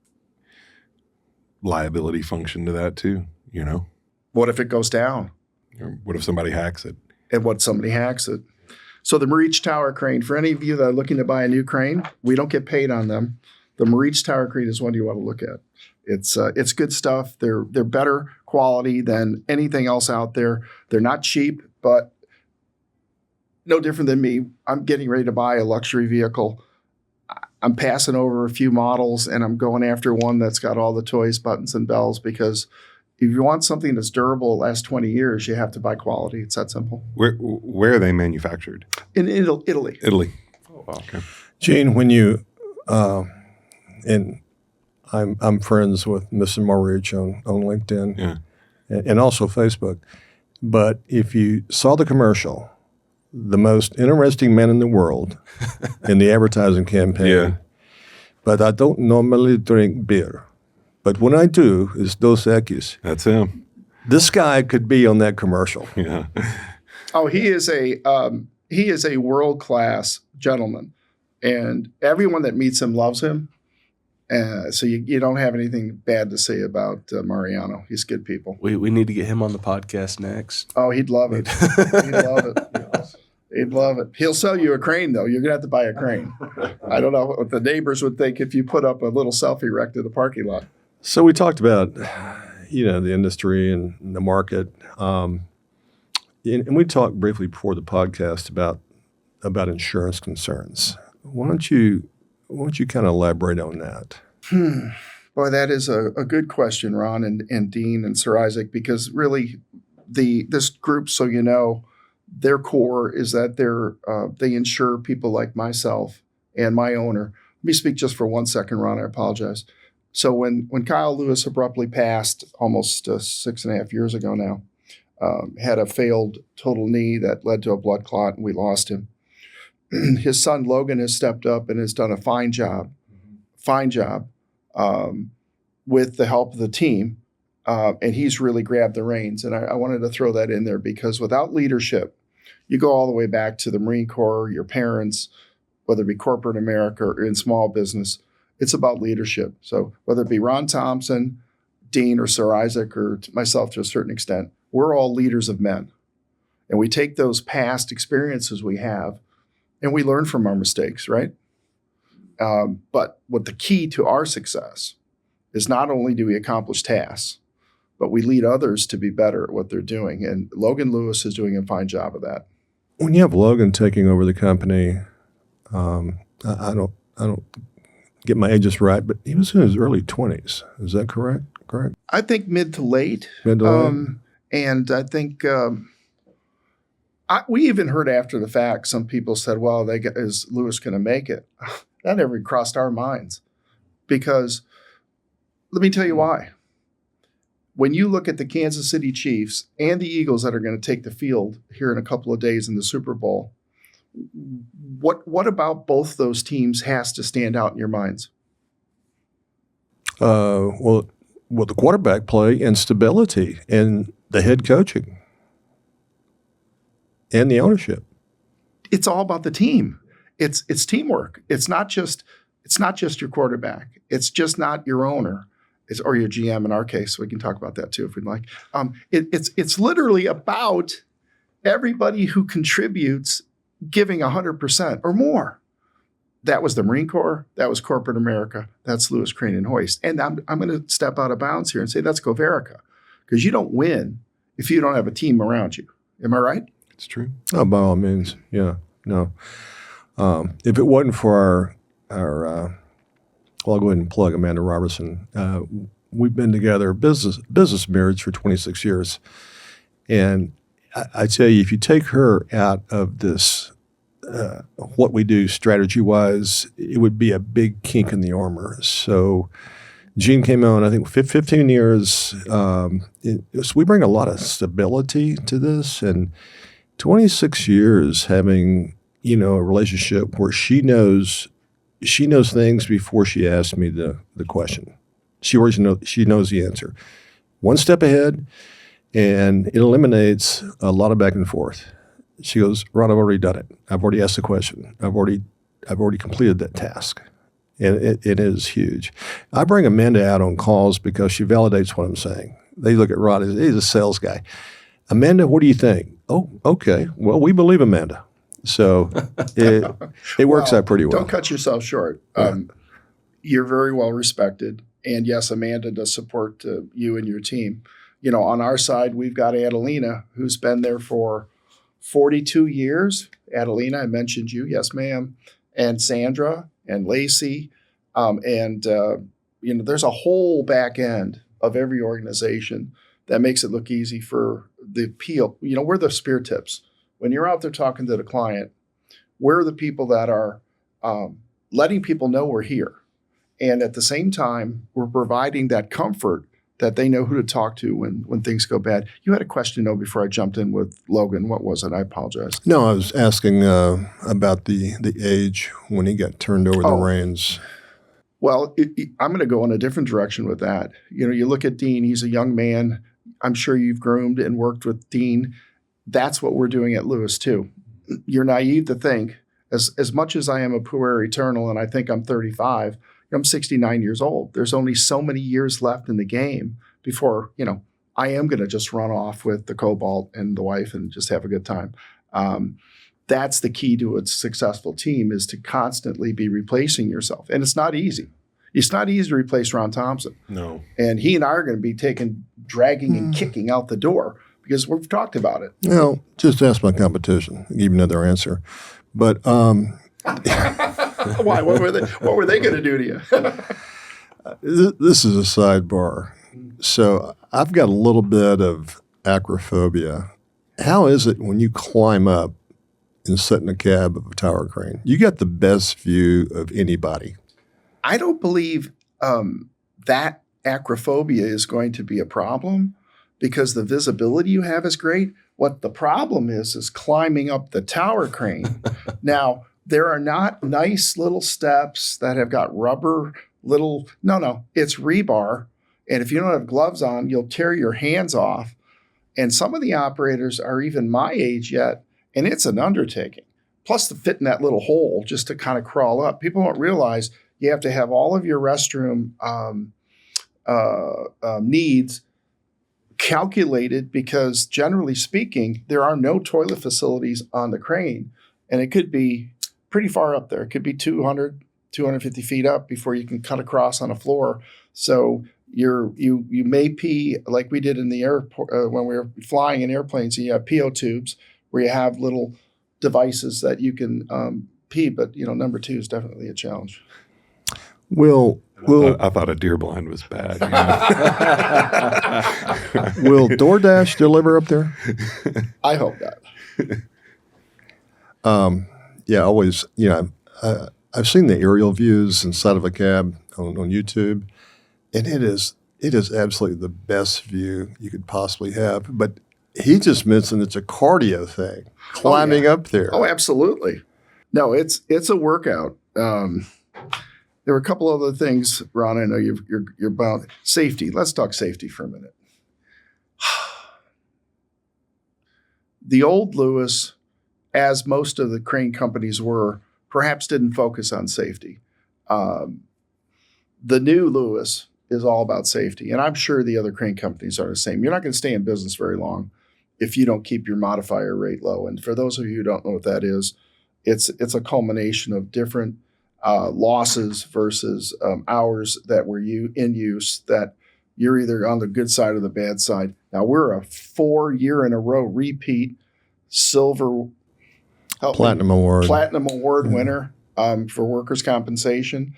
S4: liability function to that too, you know?
S3: What if it goes down?
S4: Or what if somebody hacks it?
S3: And what somebody hacks it? So the Maurice tower crane, for any of you that are looking to buy a new crane, we don't get paid on them. The Maurice tower crane is one you want to look at. It's good stuff. They're better quality than anything else out there. They're not cheap, but no different than me. I'm getting ready to buy a luxury vehicle. I'm passing over a few models, and I'm going after one that's got all the toys, buttons, and bells, because if you want something that's durable, last 20 years, you have to buy quality. It's that simple.
S4: Where are they manufactured?
S3: In Italy.
S4: Italy.
S1: Oh, wow.
S4: Okay.
S2: Gene, when you and I'm friends with Mr. Maurice on LinkedIn and also Facebook. But if you saw the commercial, the most interesting man in the world in the advertising campaign, but I don't normally drink beer. But when I do, it's Dos Equis.
S4: That's him.
S2: This guy could be on that commercial.
S4: Yeah.
S3: Oh, he is a world-class gentleman, and everyone that meets him loves him. So you don't have anything bad to say about Mariano. He's good people.
S1: We need to get him on the podcast next.
S3: Oh, he'd love it. He'd love it. He'd love it. He'll sell you a crane, though. You're going to have to buy a crane. I don't know what the neighbors would think if you put up a little self-erect in the parking lot.
S2: So we talked about, the industry and the market. And we talked briefly before the podcast about insurance concerns. Why don't you kind of elaborate on that?
S3: Boy, that is a good question, Ron and Dean and Sir Isaac, because really this group, so you know, their core is that they insure people like myself and my owner. Let me speak just for 1 second, Ron. I apologize. So when Kyle Lewis abruptly passed almost 6.5 years ago now, had a failed total knee that led to a blood clot, and we lost him. His son Logan has stepped up and has done a fine job with the help of the team. And he's really grabbed the reins. And I wanted to throw that in there because without leadership, you go all the way back to the Marine Corps, your parents, whether it be corporate America or in small business, it's about leadership. So whether it be Ron Thompson, Dean, or Sir Isaac, or myself to a certain extent, we're all leaders of men. And we take those past experiences we have and we learn from our mistakes, right? But what the key to our success is not only do we accomplish tasks, but we lead others to be better at what they're doing. And Logan Lewis is doing a fine job of that.
S2: When you have Logan taking over the company, I don't get my ages right, but he was in his early 20s. Is that correct?
S3: I think mid to late. And I think we even heard after the fact, some people said, well, is Lewis going to make it? That never crossed our minds. Because let me tell you why. When you look at the Kansas City Chiefs and the Eagles that are going to take the field here in a couple of days in the Super Bowl, what about both those teams has to stand out in your minds?
S2: Well, the quarterback play and stability and the head coaching and the ownership.
S3: It's all about the team. It's teamwork. It's not just your quarterback. It's just not your owner. Or your GM in our case. We can talk about that too if we'd like. It's literally about everybody who contributes giving 100% or more. That was the Marine Corps. That was corporate America. That's Lewis Crain Hoist. And I'm going to step out of bounds here and say that's Goverica, because you don't win if you don't have a team around you. Am I right?
S4: It's true.
S2: Oh, by all means, yeah. No, if it wasn't for our well, I'll go ahead and plug Amanda Robertson. We've been together, business marriage for 26 years. And I tell you, if you take her out of this, what we do strategy-wise, it would be a big kink in the armor. So Gene came on, I think, 15 years. So we bring a lot of stability to this. And 26 years having, a relationship where she knows things before she asks me the question. She knows the answer. One step ahead, and it eliminates a lot of back and forth. She goes, Ron, I've already done it. I've already asked the question. I've already completed that task. And it is huge. I bring Amanda out on calls because she validates what I'm saying. They look at Ron as he's a sales guy. Amanda, what do you think? Oh, okay. Well, we believe Amanda. So it works out pretty well.
S3: Don't cut yourself short. You're very well respected. And yes, Amanda does support you and your team. On our side, we've got Adelina, who's been there for 42 years. Adelina, I mentioned you. Yes, ma'am. And Sandra and Lacey. There's a whole back end of every organization that makes it look easy for the appeal. We're the spear tips. When you're out there talking to the client, we're the people that are letting people know we're here. And at the same time, we're providing that comfort that they know who to talk to when things go bad. You had a question, though, before I jumped in with Logan. What was it? I apologize.
S2: No, I was asking about the age when he got turned over the reins.
S3: Well, I'm going to go in a different direction with that. You look at Dean. He's a young man. I'm sure you've groomed and worked with Dean. That's what we're doing at Lewis, too. You're naive to think, as much as I am a puer eternal and I think I'm 35, I'm 69 years old. There's only so many years left in the game before, I am going to just run off with the Cobalt and the wife and just have a good time. That's the key to a successful team, is to constantly be replacing yourself. And it's not easy. It's not easy to replace Ron Thompson.
S4: No.
S3: And he and I are going to be dragging and kicking out the door because we've talked about it.
S2: Just ask my competition. Give you another answer. But
S3: why? What were they going to do to you?
S2: This is a sidebar. So I've got a little bit of acrophobia. How is it when you climb up and sit in a cab of a tower crane? You got the best view of anybody.
S3: I don't believe that acrophobia is going to be a problem because the visibility you have is great. What the problem is climbing up the tower crane. Now, there are not nice little steps that have got rubber little, no, it's rebar. And if you don't have gloves on, you'll tear your hands off. And some of the operators are even my age yet, and it's an undertaking. Plus the fit in that little hole just to kind of crawl up. People don't realize you have to have all of your restroom needs calculated because generally speaking, there are no toilet facilities on the crane. And it could be pretty far up there. It could be 200, 250 feet up before you can cut across on a floor. So you may pee like we did in the airport when we were flying in airplanes. You have PO tubes where you have little devices that you can pee, but number 2 is definitely a challenge.
S2: Will
S4: I thought a deer blind was bad.
S2: Will DoorDash deliver up there?
S3: I hope not.
S2: Always. I've seen the aerial views inside of a cab on YouTube, and it is absolutely the best view you could possibly have. But he just mentioned it's a cardio thing, climbing up there.
S3: Oh, absolutely. No, it's a workout. There were a couple other things, Ron. I know you're bound. Safety. Let's talk safety for a minute. The old Lewis, as most of the crane companies were, perhaps didn't focus on safety. The new Lewis is all about safety, and I'm sure the other crane companies are the same. You're not going to stay in business very long if you don't keep your modifier rate low. And for those of you who don't know what that is, it's a culmination of different losses versus hours that were in use that you're either on the good side or the bad side. Now, we're a 4-year in a row repeat
S2: Platinum Award
S3: winner for workers' compensation.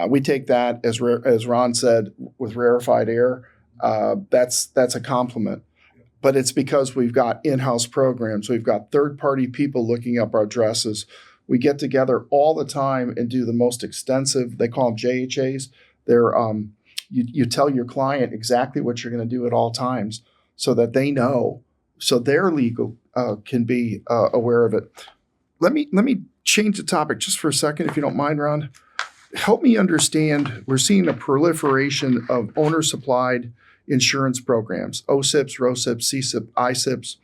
S3: We take that, as Ron said, with rarefied air. That's a compliment. But it's because we've got in-house programs. We've got third-party people looking up our dresses. We get together all the time and do the most extensive, they call them JHAs. They're, you tell your client exactly what you're going to do at all times so that they know, so their legal can be aware of it. Let me change the topic just for a second, if you don't mind, Ron. Help me understand, we're seeing a proliferation of owner-supplied insurance programs, OSIPs, ROSIPs, CSIP, ISIPs.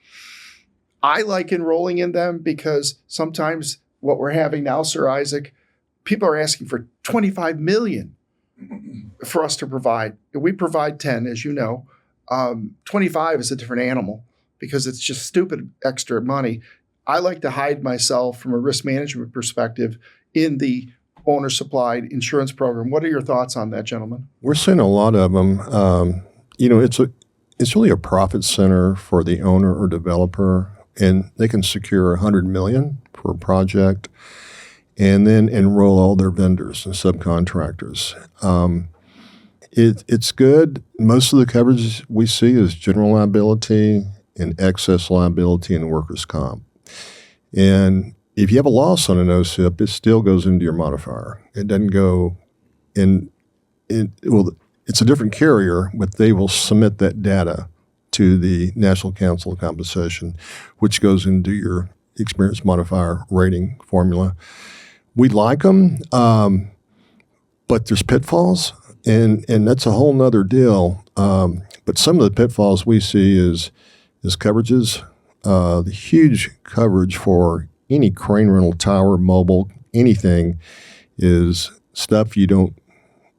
S3: I like enrolling in them because sometimes what we're having now, Sir Isaac, people are asking for $25 million for us to provide. We provide 10, as you know. 25 is a different animal because it's just stupid extra money. I like to hide myself from a risk management perspective in the owner-supplied insurance program. What are your thoughts on that, gentlemen?
S2: We're seeing a lot of them. It's really a profit center for the owner or developer, and they can secure $100 million for a project and then enroll all their vendors and subcontractors. It's good. Most of the coverage we see is general liability and excess liability and workers' comp. And if you have a loss on an OSIP, it still goes into your modifier. It doesn't go in. It's a different carrier, but they will submit that data to the National Council of Compensation, which goes into your experience modifier rating formula. We like them, but there's pitfalls, and that's a whole nother deal. But some of the pitfalls we see is coverages. The huge coverage for any crane rental, tower, mobile, anything is stuff you don't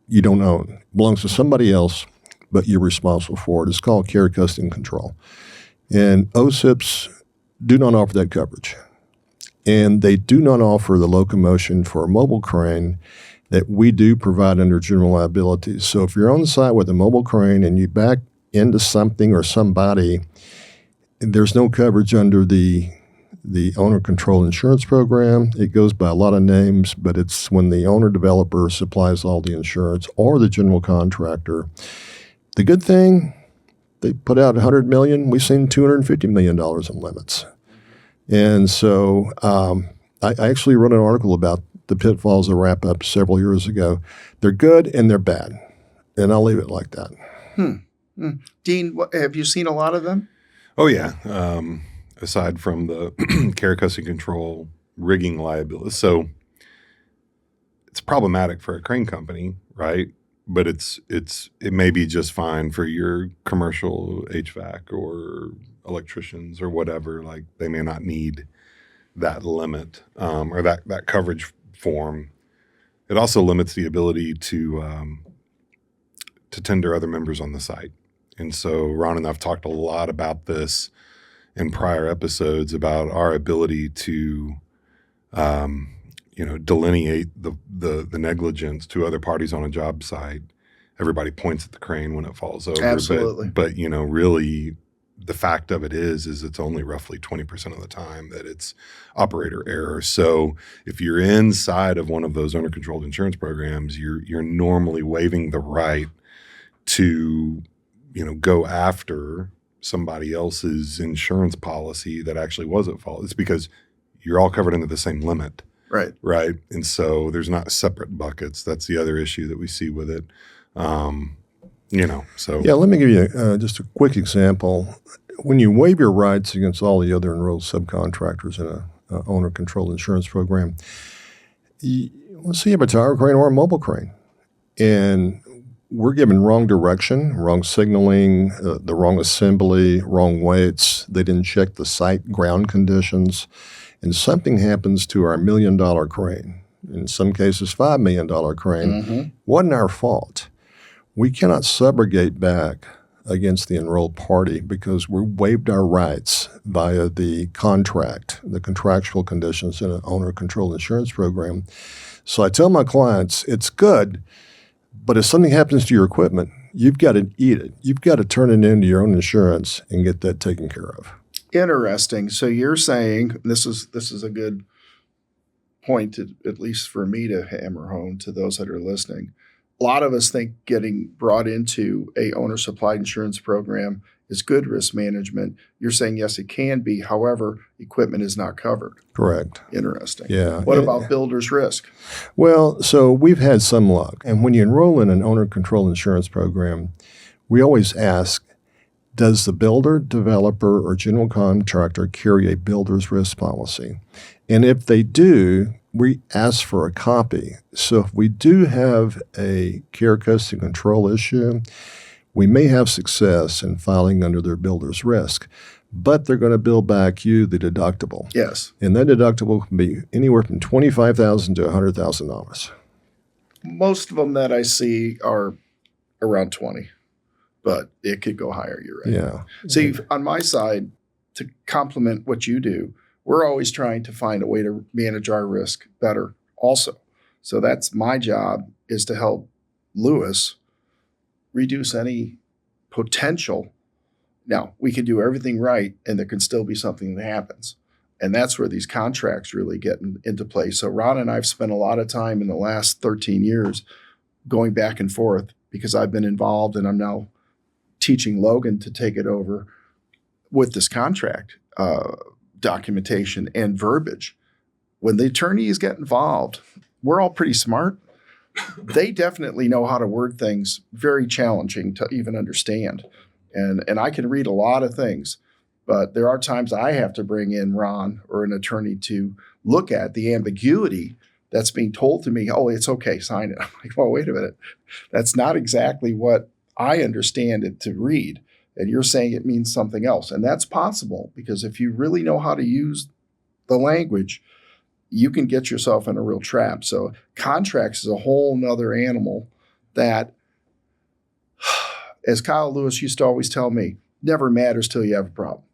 S2: you don't own. It belongs to somebody else, but you're responsible for it. It's called care, custody, and control. And OSIPs do not offer that coverage. And they do not offer the locomotion for a mobile crane that we do provide under general liability. So if you're on the site with a mobile crane and you back into something or somebody, there's no coverage under the owner-controlled insurance program. It goes by a lot of names, but it's when the owner-developer supplies all the insurance or the general contractor. The good thing, they put out $100 million. We've seen $250 million in limits. And so I actually wrote an article about the pitfalls of wrap-up several years ago. They're good and they're bad, and I'll leave it like that.
S3: Dean, have you seen a lot of them?
S4: Oh, yeah. Aside from the care, custody, control, rigging liability. So it's problematic for a crane company, right? But it may be just fine for your commercial HVAC or electricians or whatever. Like they may not need that limit or that coverage form. It also limits the ability to tender other members on the site. And so Ron and I've talked a lot about this in prior episodes about our ability to delineate the negligence to other parties on a job site. Everybody points at the crane when it falls over.
S3: Absolutely.
S4: But really the fact of it is it's only roughly 20% of the time that it's operator error. So if you're inside of one of those owner-controlled insurance programs, you're normally waiving the right to go after somebody else's insurance policy that actually was at fault. It's because you're all covered under the same limit. Right. And so there's not separate buckets. That's the other issue that we see with it. So.
S2: Yeah, let me give you just a quick example. When you waive your rights against all the other enrolled subcontractors in a owner-controlled insurance program, let's say you have a tower crane or a mobile crane, and we're given wrong direction, wrong signaling, the wrong assembly, wrong weights. They didn't check the site ground conditions, and something happens to our $1 million crane, in some cases $5 million crane. Wasn't our fault. We cannot subrogate back against the enrolled party because we waived our rights via the contract, the contractual conditions in an owner-controlled insurance program. So I tell my clients, it's good, but if something happens to your equipment, you've got to eat it. You've got to turn it into your own insurance and get that taken care of.
S3: Interesting. So you're saying this is a good point, at least for me to hammer home to those that are listening. A lot of us think getting brought into a owner-supplied insurance program is good risk management. You're saying, yes, it can be. However, equipment is not covered.
S2: Correct.
S3: Interesting.
S2: Yeah.
S3: What about builder's risk?
S2: Well, so we've had some luck. And when you enroll in an owner-controlled insurance program, we always ask, does the builder, developer, or general contractor carry a builder's risk policy? And if they do, we ask for a copy. So if we do have a care, custody, control issue, we may have success in filing under their builder's risk, but they're going to bill back you the deductible.
S3: Yes.
S2: And that deductible can be anywhere from $25,000 to $100,000.
S3: Most of them that I see are around 20, but it could go higher. You're right.
S2: Yeah.
S3: See, on my side, to complement what you do, we're always trying to find a way to manage our risk better also. So that's my job, is to help Lewis reduce any potential. Now, we can do everything right, and there can still be something that happens. And that's where these contracts really get into play. So Ron and I have spent a lot of time in the last 13 years going back and forth because I've been involved, and I'm now teaching Logan to take it over with this contract documentation and verbiage. When the attorneys get involved, we're all pretty smart. They definitely know how to word things very challenging to even understand. And I can read a lot of things, but there are times I have to bring in Ron or an attorney to look at the ambiguity that's being told to me. Oh, it's okay, sign it. I'm like, well, wait a minute. That's not exactly what I understand it to read. And you're saying it means something else. And that's possible because if you really know how to use the language, you can get yourself in a real trap. So contracts is a whole nother animal that, as Kyle Lewis used to always tell me, never matters till you have a problem.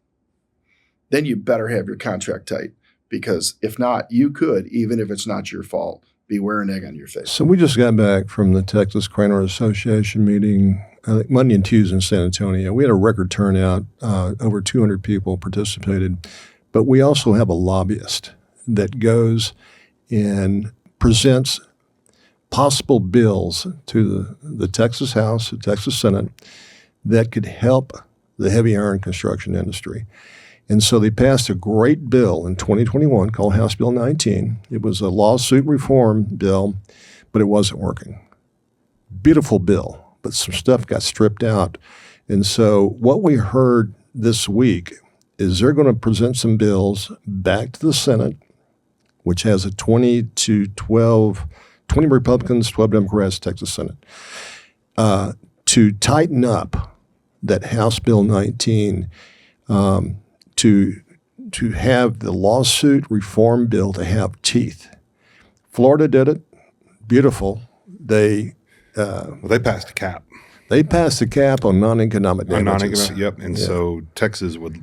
S3: Then you better have your contract tight, because if not, you could, even if it's not your fault, be wearing egg on your face.
S2: So we just got back from the Texas Crain Association meeting, I think Monday and Tuesday in San Antonio. We had a record turnout. Over 200 people participated. But we also have a lobbyist that goes and presents possible bills to the Texas House, the Texas Senate, that could help the heavy iron construction industry. And so they passed a great bill in 2021 called House Bill 19. It was a lawsuit reform bill, but it wasn't working. Beautiful bill, but some stuff got stripped out. And so what we heard this week is they're going to present some bills back to the Senate, which has a 20 Republicans, 12 Democrats, Texas Senate, to tighten up that House Bill 19, to have the lawsuit reform bill to have teeth. Florida did it. Beautiful. They
S4: passed a cap.
S2: They passed a cap on non-economic damages.
S4: Yep. And so Texas would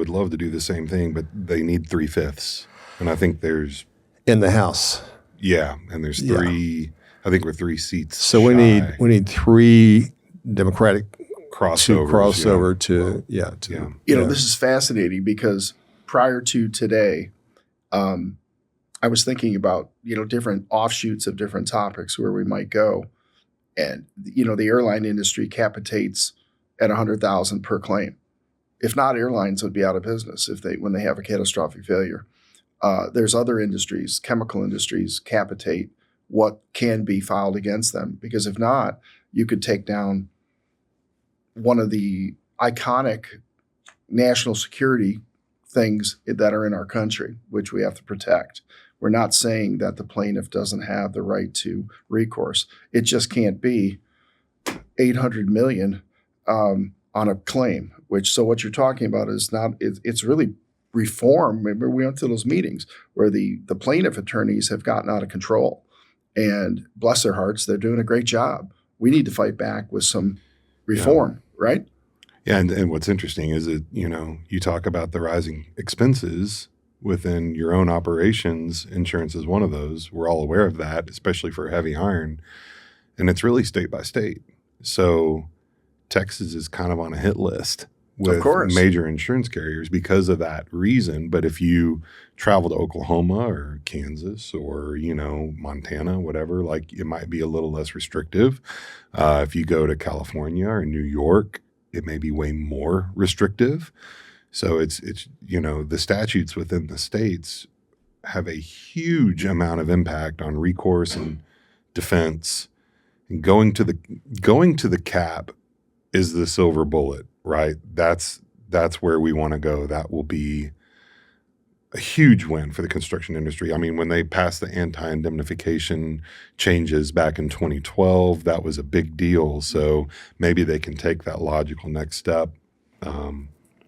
S4: love to do the same thing, but they need 3/5. And I think there's
S2: in the House.
S4: Yeah, and there's three. I think we're 3 seats.
S2: So
S4: shy.
S2: we need 3 Democratic
S4: crossover
S2: to.
S3: This is fascinating because prior to today, I was thinking about, different offshoots of different topics where we might go. And, the airline industry capitates at $100,000 per claim. If not, airlines would be out of business when they have a catastrophic failure. There's other industries, chemical industries, capitate what can be filed against them. Because if not, you could take down one of the iconic national security things that are in our country, which we have to protect. We're not saying that the plaintiff doesn't have the right to recourse. It just can't be $800 million on a claim. So what you're talking about is not. It's really reform. Remember, we went to those meetings where the plaintiff attorneys have gotten out of control, and bless their hearts, they're doing a great job. We need to fight back with some reform, right?
S4: Yeah, and what's interesting is that, you talk about the rising expenses within your own operations. Insurance is one of those. We're all aware of that, especially for heavy iron. And it's really state by state. So Texas is kind of on a hit list with major insurance carriers because of that reason. But if you travel to Oklahoma or Kansas or, Montana, whatever, it might be a little less restrictive. If you go to California or New York, it may be way more restrictive. So it's the statutes within the states have a huge amount of impact on recourse and defense. And going to the cap is the silver bullet, right? That's where we want to go. That will be a huge win for the construction industry. I mean, when they passed the anti-indemnification changes back in 2012, that was a big deal. So maybe they can take that logical next step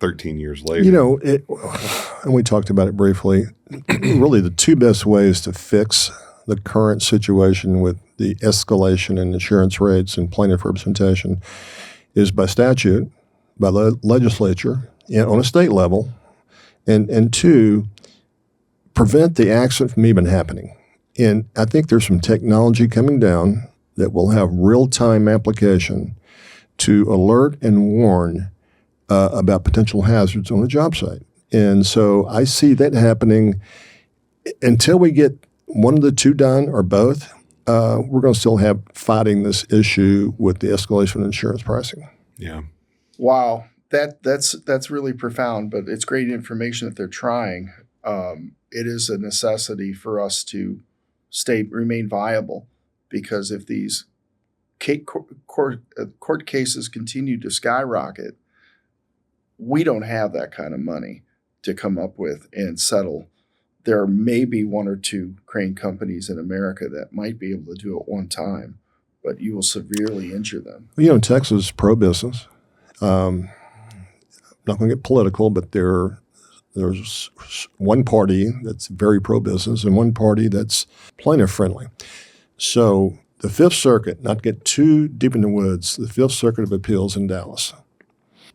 S4: 13 years later.
S2: And we talked about it briefly, really the 2 best ways to fix the current situation with the escalation in insurance rates and plaintiff representation is by statute, by the legislature, on a state level, and 2, prevent the accident from even happening. And I think there's some technology coming down that will have real-time application to alert and warn about potential hazards on a job site. And so I see that happening. Until we get one of the 2 done or both, we're going to still have fighting this issue with the escalation of insurance pricing.
S4: Yeah.
S3: Wow. That's really profound, but it's great information that they're trying. It is a necessity for us to remain viable, because if these court cases continue to skyrocket, we don't have that kind of money to come up with and settle. There may be 1 or 2 crane companies in America that might be able to do it one time, but you will severely injure them.
S2: Texas is pro-business. I'm not going to get political, but there's one party that's very pro-business and one party that's plaintiff-friendly. So the Fifth Circuit, not to get too deep in the woods, the Fifth Circuit of Appeals in Dallas.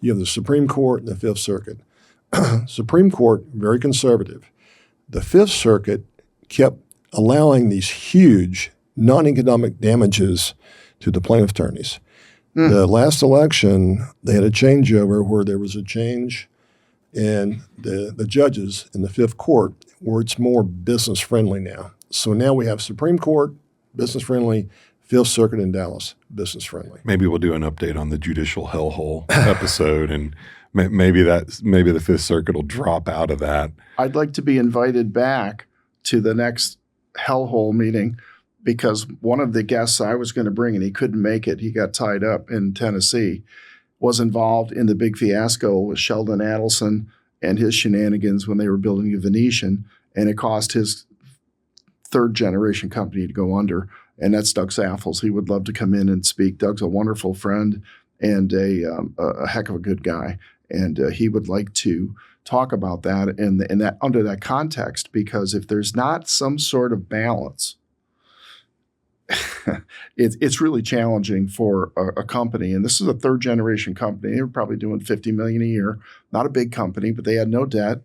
S2: You have the Supreme Court and the Fifth Circuit. Supreme Court, very conservative. The Fifth Circuit kept allowing these huge non-economic damages to the plaintiff attorneys. The last election, they had a changeover where there was a change in the judges in the Fifth Court where it's more business-friendly now. So now we have Supreme Court, business-friendly, Fifth Circuit in Dallas, business-friendly.
S4: Maybe we'll do an update on the judicial hellhole episode, and maybe the Fifth Circuit will drop out of that.
S3: I'd like to be invited back to the next hellhole meeting because one of the guests I was going to bring, and he couldn't make it, he got tied up in Tennessee, was involved in the big fiasco with Sheldon Adelson and his shenanigans when they were building the Venetian, and it cost his third-generation company to go under, and that's Doug Saffels. He would love to come in and speak. Doug's a wonderful friend and a heck of a good guy, and he would like to talk about that and that under that context, because if there's not some sort of balance, it's really challenging for a company. And this is a third-generation company. They were probably doing $50 million a year. Not a big company, but they had no debt,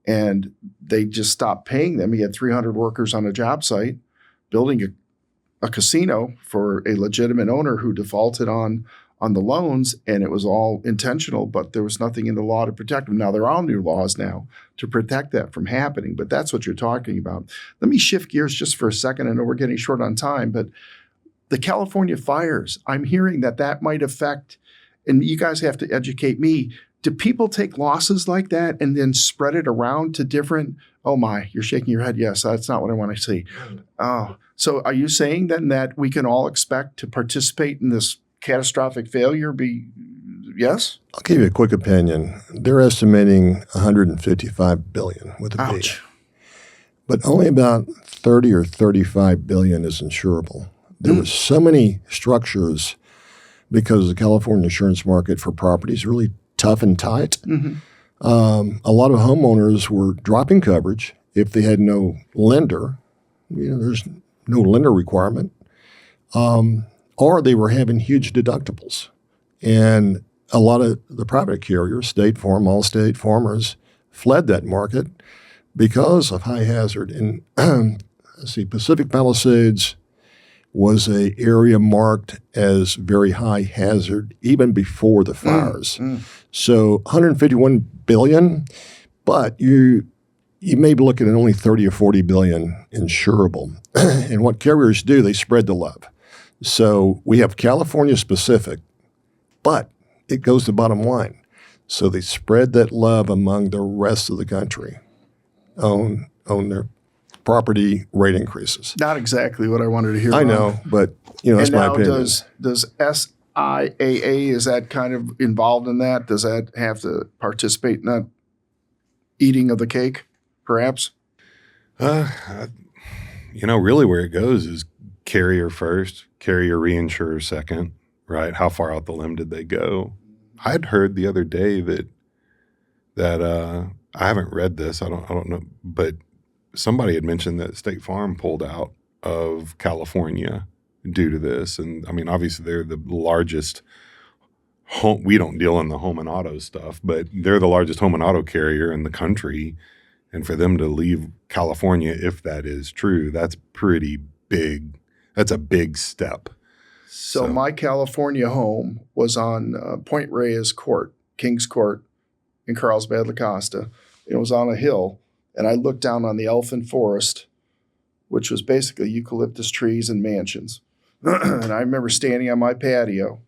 S3: and they just stopped paying them. He had 300 workers on a job site building a casino for a legitimate owner who defaulted on the loans, and it was all intentional, but there was nothing in the law to protect them. Now, there are new laws now to protect that from happening, but that's what you're talking about. Let me shift gears just for a second. I know we're getting short on time, but the California fires, I'm hearing that might affect, and you guys have to educate me, do people take losses like that and then spread it around to different, oh my, you're shaking your head, yes, that's not what I want to see. Oh, so are you saying then that we can all expect to participate in this catastrophic failure? Yes?
S2: I'll give you a quick opinion. They're estimating $155 billion with a
S3: Ouch.
S2: B. But only about 30 or 35 billion is insurable. There were so many structures because the California insurance market for property is really tough and tight. A lot of homeowners were dropping coverage if they had no lender. There's no lender requirement. Or they were having huge deductibles. And a lot of the private carriers, State Farm, Allstate, Farmers, fled that market because of high hazard. And Pacific Palisades was an area marked as very high hazard even before the fires. So 151 billion, but you may be looking at only 30 or 40 billion insurable. And what carriers do, they spread the love. So we have California specific, but it goes to bottom line. So they spread that love among the rest of the country on their property rate increases.
S3: Not exactly what I wanted to hear.
S2: I know, but that's my opinion.
S3: Does SIAA, is that kind of involved in that? Does that have to participate in that eating of the cake, perhaps?
S4: Really where it goes is carrier first, carrier reinsurer second, right? How far out the limb did they go? I'd heard the other day that I haven't read this. I don't know, but somebody had mentioned that State Farm pulled out of California due to this. And I mean, obviously they're the largest home. We don't deal in the home and auto stuff, but they're the largest home and auto carrier in the country. And for them to leave California, if that is true, that's pretty big. That's a big step.
S3: So my California home was on Point Reyes Court, King's Court in Carlsbad, La Costa. It was on a hill, and I looked down on the elfin forest, which was basically eucalyptus trees and mansions. And I remember standing on my patio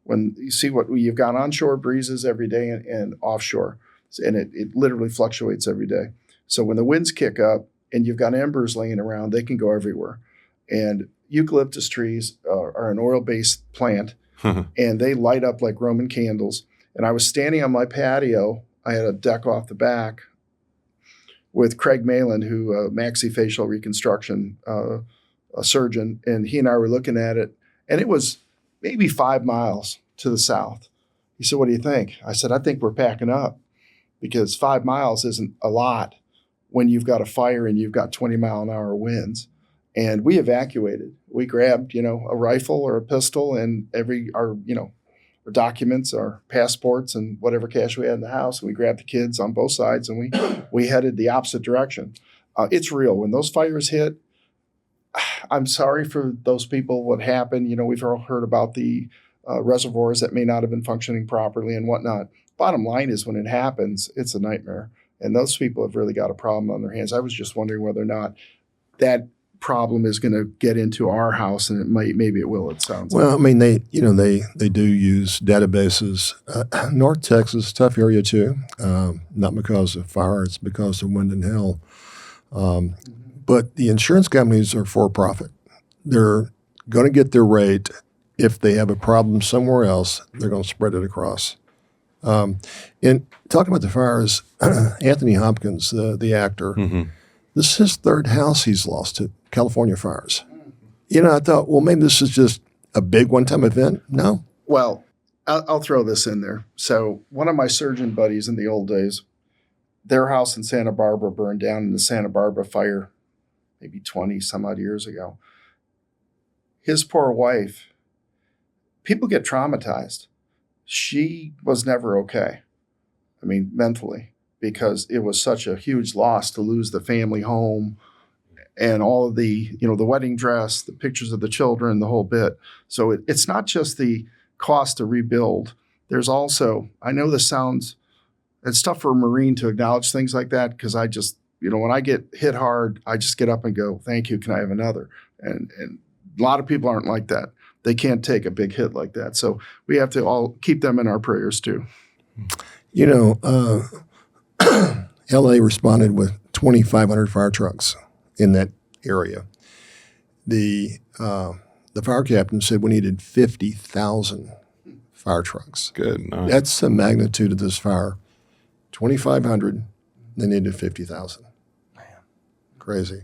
S3: when you see what you've got onshore breezes every day and offshore, and it literally fluctuates every day. So when the winds kick up and you've got embers laying around, they can go everywhere. And eucalyptus trees are an oil-based plant, and they light up like Roman candles. And I was standing on my patio. I had a deck off the back with Craig Malin, who maxillofacial reconstruction a surgeon, and he and I were looking at it, and it was maybe 5 miles to the south. He said, "What do you think?" I said, "I think we're packing up, because 5 miles isn't a lot when you've got a fire and you've got 20-mile-an-hour winds." And we evacuated. We grabbed, a rifle or a pistol and our documents, our passports, and whatever cash we had in the house. And we grabbed the kids on both sides, and we headed the opposite direction. It's real. When those fires hit, I'm sorry for those people. What happened? We've all heard about the reservoirs that may not have been functioning properly and whatnot. Bottom line is, when it happens, it's a nightmare, and those people have really got a problem on their hands. I was just wondering whether or not that problem is going to get into our house, and maybe it will. It sounds
S2: well. I mean, they do use databases. North Texas, tough area too. Not because of fire; it's because of wind and hail. But the insurance companies are for profit. They're going to get their rate. If they have a problem somewhere else, they're going to spread it across. And talking about the fires, Anthony Hopkins, the actor. This is his third house he's lost to California fires. I thought, well, maybe this is just a big one-time event. No.
S3: Well, I'll throw this in there. So one of my surgeon buddies in the old days, their house in Santa Barbara burned down in the Santa Barbara fire maybe 20 some odd years ago. His poor wife, people get traumatized. She was never okay. I mean, mentally. Because it was such a huge loss to lose the family home and all of the, the wedding dress, the pictures of the children, the whole bit. So it's not just the cost to rebuild. There's also, I know this sounds, it's tough for a Marine to acknowledge things like that, because I just, when I get hit hard, I just get up and go, thank you, can I have another? And a lot of people aren't like that. They can't take a big hit like that. So we have to all keep them in our prayers too.
S2: LA responded with 2,500 fire trucks in that area. The fire captain said we needed 50,000 fire trucks.
S4: Good. Nice.
S2: That's the magnitude of this fire. 2,500, they needed 50,000. Man, crazy.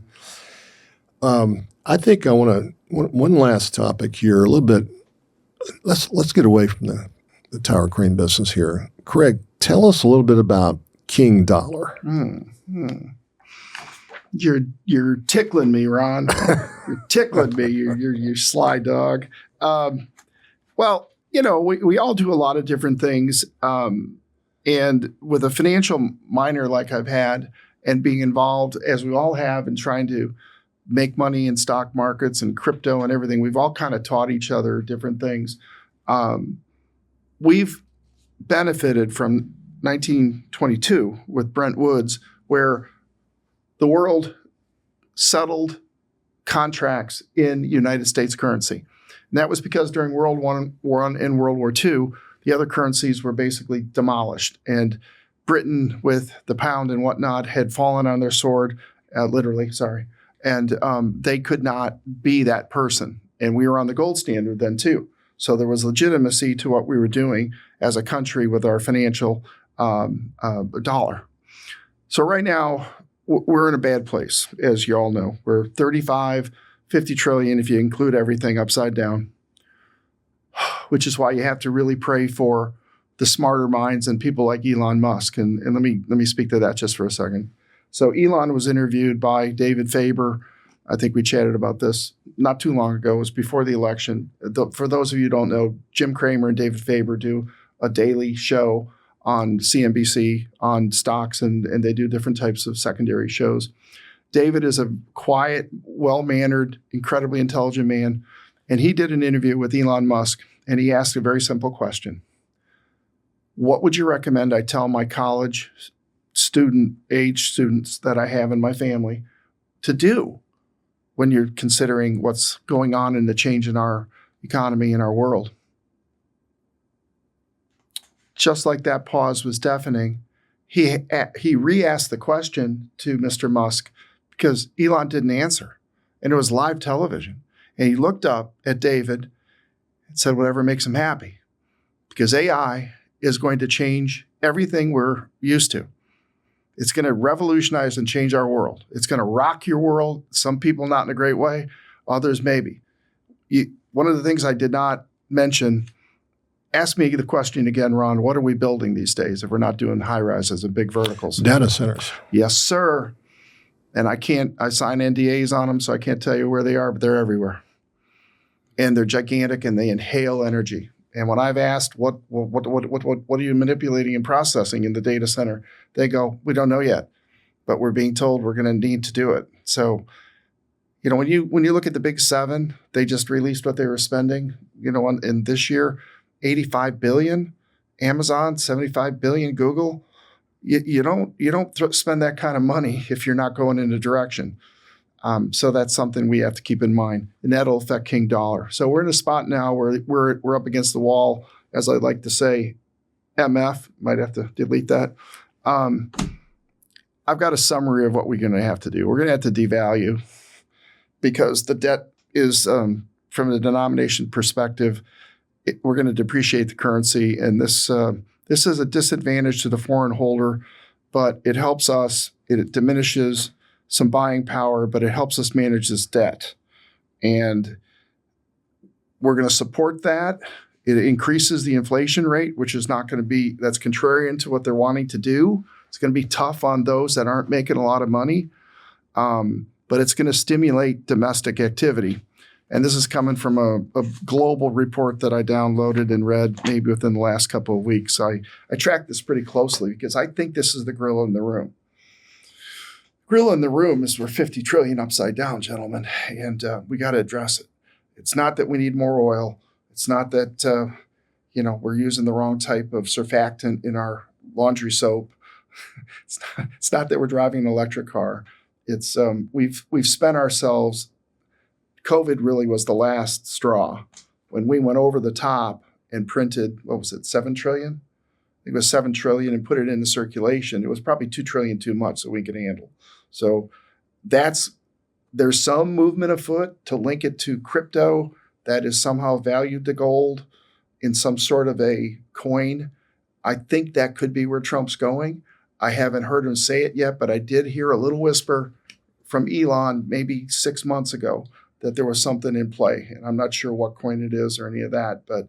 S2: I think I want to one last topic here. A little bit. Let's get away from the tower crane business here. Craig, tell us a little bit about King Dollar.
S3: You're tickling me, Ron. You're tickling me. You're sly dog. Well, we all do a lot of different things. And with a financial minor like I've had, and being involved as we all have in trying to make money in stock markets and crypto and everything, we've all kind of taught each other different things. We've benefited from 1922 with Brent Woods, where the world settled contracts in United States currency. And that was because during World War I and World War II, the other currencies were basically demolished. And Britain, with the pound and whatnot, had fallen on their sword, literally, sorry. And they could not be that person. And we were on the gold standard then too. So there was legitimacy to what we were doing as a country with our financial dollar. So right now, we're in a bad place, as you all know. We're 50 trillion if you include everything upside down, which is why you have to really pray for the smarter minds and people like Elon Musk. And let me speak to that just for a second. So Elon was interviewed by David Faber. I think we chatted about this not too long ago. It was before the election. For those of you who don't know, Jim Cramer and David Faber do a daily show on CNBC on stocks, and they do different types of secondary shows. David is a quiet, well-mannered, incredibly intelligent man, and he did an interview with Elon Musk, and he asked a very simple question. What would you recommend I tell my college students that I have in my family to do when you're considering what's going on in the change in our economy and our world? Just like that pause was deafening, he re-asked the question to Mr. Musk because Elon didn't answer. And it was live television. And he looked up at David and said, whatever makes him happy. Because AI is going to change everything we're used to. It's going to revolutionize and change our world. It's going to rock your world. Some people not in a great way, others maybe. One of the things I did not mention, ask me the question again, Ron, what are we building these days if we're not doing high rises and big verticals?
S2: Data centers.
S3: Yes, sir. And I sign NDAs on them, so I can't tell you where they are, but they're everywhere. And they're gigantic and they inhale energy. And when I've asked, what are you manipulating and processing in the data center? They go, we don't know yet, but we're being told we're going to need to do it. So, when you look at the big seven, they just released what they were spending, in this year, 85 billion, Amazon, 75 billion, Google. You don't spend that kind of money if you're not going in a direction. So that's something we have to keep in mind, and that'll affect King Dollar. So we're in a spot now where we're up against the wall, as I like to say. MF, might have to delete that. I've got a summary of what we're going to have to do. We're going to have to devalue because the debt is, from the denomination perspective, we're going to depreciate the currency, and this is a disadvantage to the foreign holder, but it helps us. It diminishes some buying power, but it helps us manage this debt. And we're going to support that. It increases the inflation rate, which is not going to be, that's contrarian to what they're wanting to do. It's going to be tough on those that aren't making a lot of money, but it's going to stimulate domestic activity. And this is coming from a global report that I downloaded and read maybe within the last couple of weeks. I tracked this pretty closely because I think this is the gorilla in the room. Gorilla in the room is we're 50 trillion upside down, gentlemen, and we got to address it. It's not that we need more oil. It's not that we're using the wrong type of surfactant in our laundry soap. It's not that we're driving an electric car. It's we've spent ourselves. COVID really was the last straw when we went over the top and printed, what was it, 7 trillion? I think it was 7 trillion and put it into circulation. It was probably 2 trillion too much that we could handle. So there's some movement afoot to link it to crypto that is somehow valued to gold in some sort of a coin. I think that could be where Trump's going. I haven't heard him say it yet, but I did hear a little whisper from Elon maybe 6 months ago that there was something in play. And I'm not sure what coin it is or any of that, but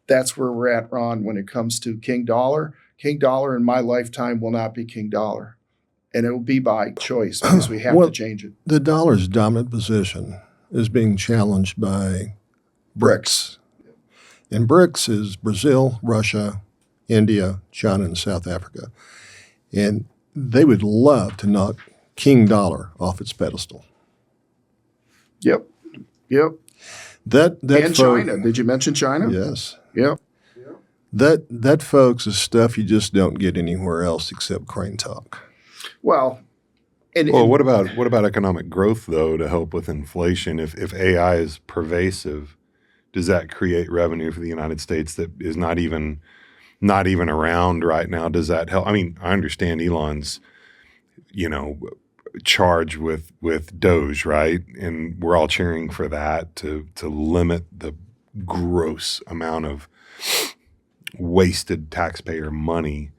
S3: that's where we're at, Ron, when it comes to King Dollar. King Dollar in my lifetime will not be King Dollar. And it will be by choice because we have to change it.
S2: The dollar's dominant position is being challenged by BRICS. And BRICS is Brazil, Russia, India, China, and South Africa. And they would love to knock King Dollar off its pedestal.
S3: Yep.
S2: That
S3: and China. Did you mention China?
S2: Yes.
S3: Yep.
S2: That, folks, is stuff you just don't get anywhere else except Crane Talk.
S3: Well,
S4: what about economic growth though to help with inflation? If AI is pervasive, does that create revenue for the United States that is not even around right now? Does that help? I mean, I understand Elon's, charge with Doge, right? And we're all cheering for that to limit the gross amount of wasted taxpayer money.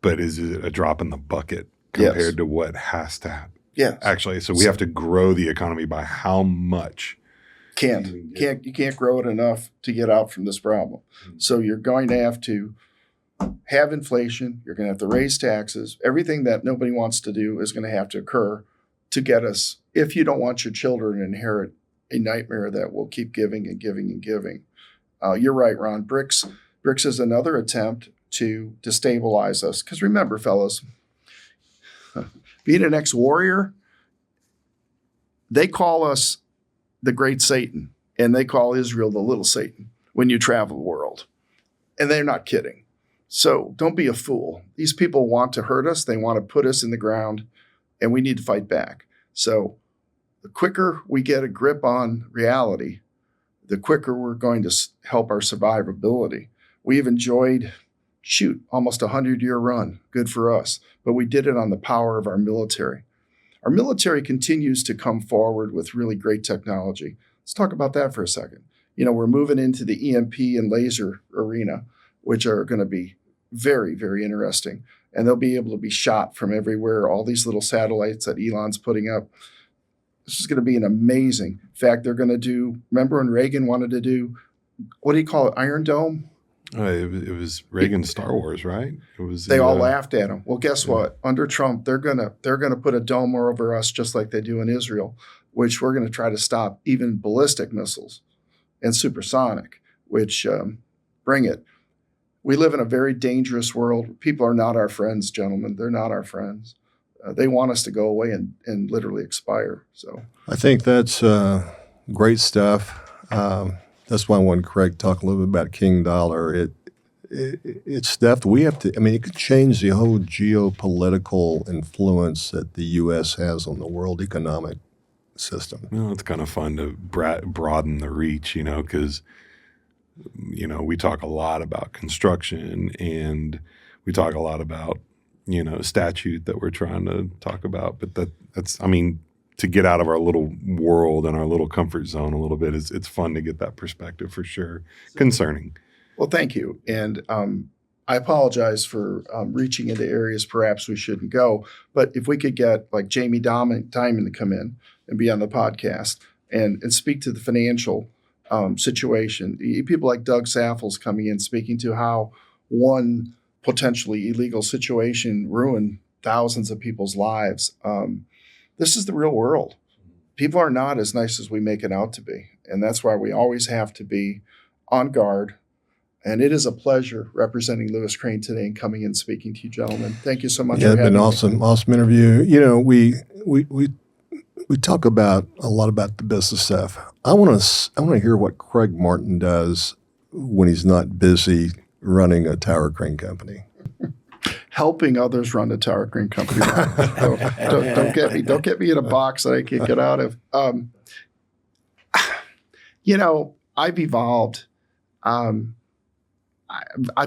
S4: But is it a drop in the bucket compared to what has to happen?
S3: Yes.
S4: Actually, so we have to grow the economy by how much?
S3: You can't grow it enough to get out from this problem. So you're going to have inflation. You're going to have to raise taxes. Everything that nobody wants to do is going to have to occur to get us, if you don't want your children to inherit a nightmare that will keep giving and giving and giving. You're right, Ron. BRICS is another attempt to destabilize us. Because remember, fellas, being an ex-warrior, they call us the great Satan, and they call Israel the little Satan when you travel the world. And they're not kidding. So don't be a fool. These people want to hurt us. They want to put us in the ground, and we need to fight back. So the quicker we get a grip on reality, the quicker we're going to help our survivability. We've enjoyed, almost a 100-year run. Good for us. But we did it on the power of our military. Our military continues to come forward with really great technology. Let's talk about that for a second. We're moving into the EMP and laser arena, which are going to be very, very interesting. And they'll be able to be shot from everywhere, all these little satellites that Elon's putting up. This is going to be an amazing. In fact, they're going to do, remember when Reagan wanted to do, what do you call it, Iron Dome?
S4: It was Reagan's Star Wars, right? It was.
S3: They all laughed at him. Well, guess what? Under Trump, they're gonna put a dome over us just like they do in Israel, which we're gonna try to stop even ballistic missiles and supersonic. Which bring it. We live in a very dangerous world. People are not our friends, gentlemen. They're not our friends. They want us to go away and literally expire. So
S2: I think that's great stuff. That's why I wanted Craig to talk a little bit about King Dollar. It's stuff that we have to. I mean, it could change the whole geopolitical influence that the U.S. has on the world economic system.
S4: Well, it's kind of fun to broaden the reach, because we talk a lot about construction and we talk a lot about statute that we're trying to talk about, but that's to get out of our little world and our little comfort zone a little bit, it's fun to get that perspective for sure. Concerning.
S3: Well, thank you. And I apologize for reaching into areas perhaps we shouldn't go. But if we could get like Jamie Dimon to come in and be on the podcast and speak to the financial situation. People like Doug Saffels coming in, speaking to how one potentially illegal situation ruined thousands of people's lives. This is the real world. People are not as nice as we make it out to be. And that's why we always have to be on guard. And it is a pleasure representing Lewis Crain today and coming in and speaking to you, gentlemen. Thank you so much for having me.
S2: Yeah, it's been awesome interview. We talk about a lot about the business stuff. I want to hear what Craig Martin does when he's not busy running a tower crane company.
S3: Helping others run a tower crane company. Don't get me in a box that I can't get out of. I've evolved. I've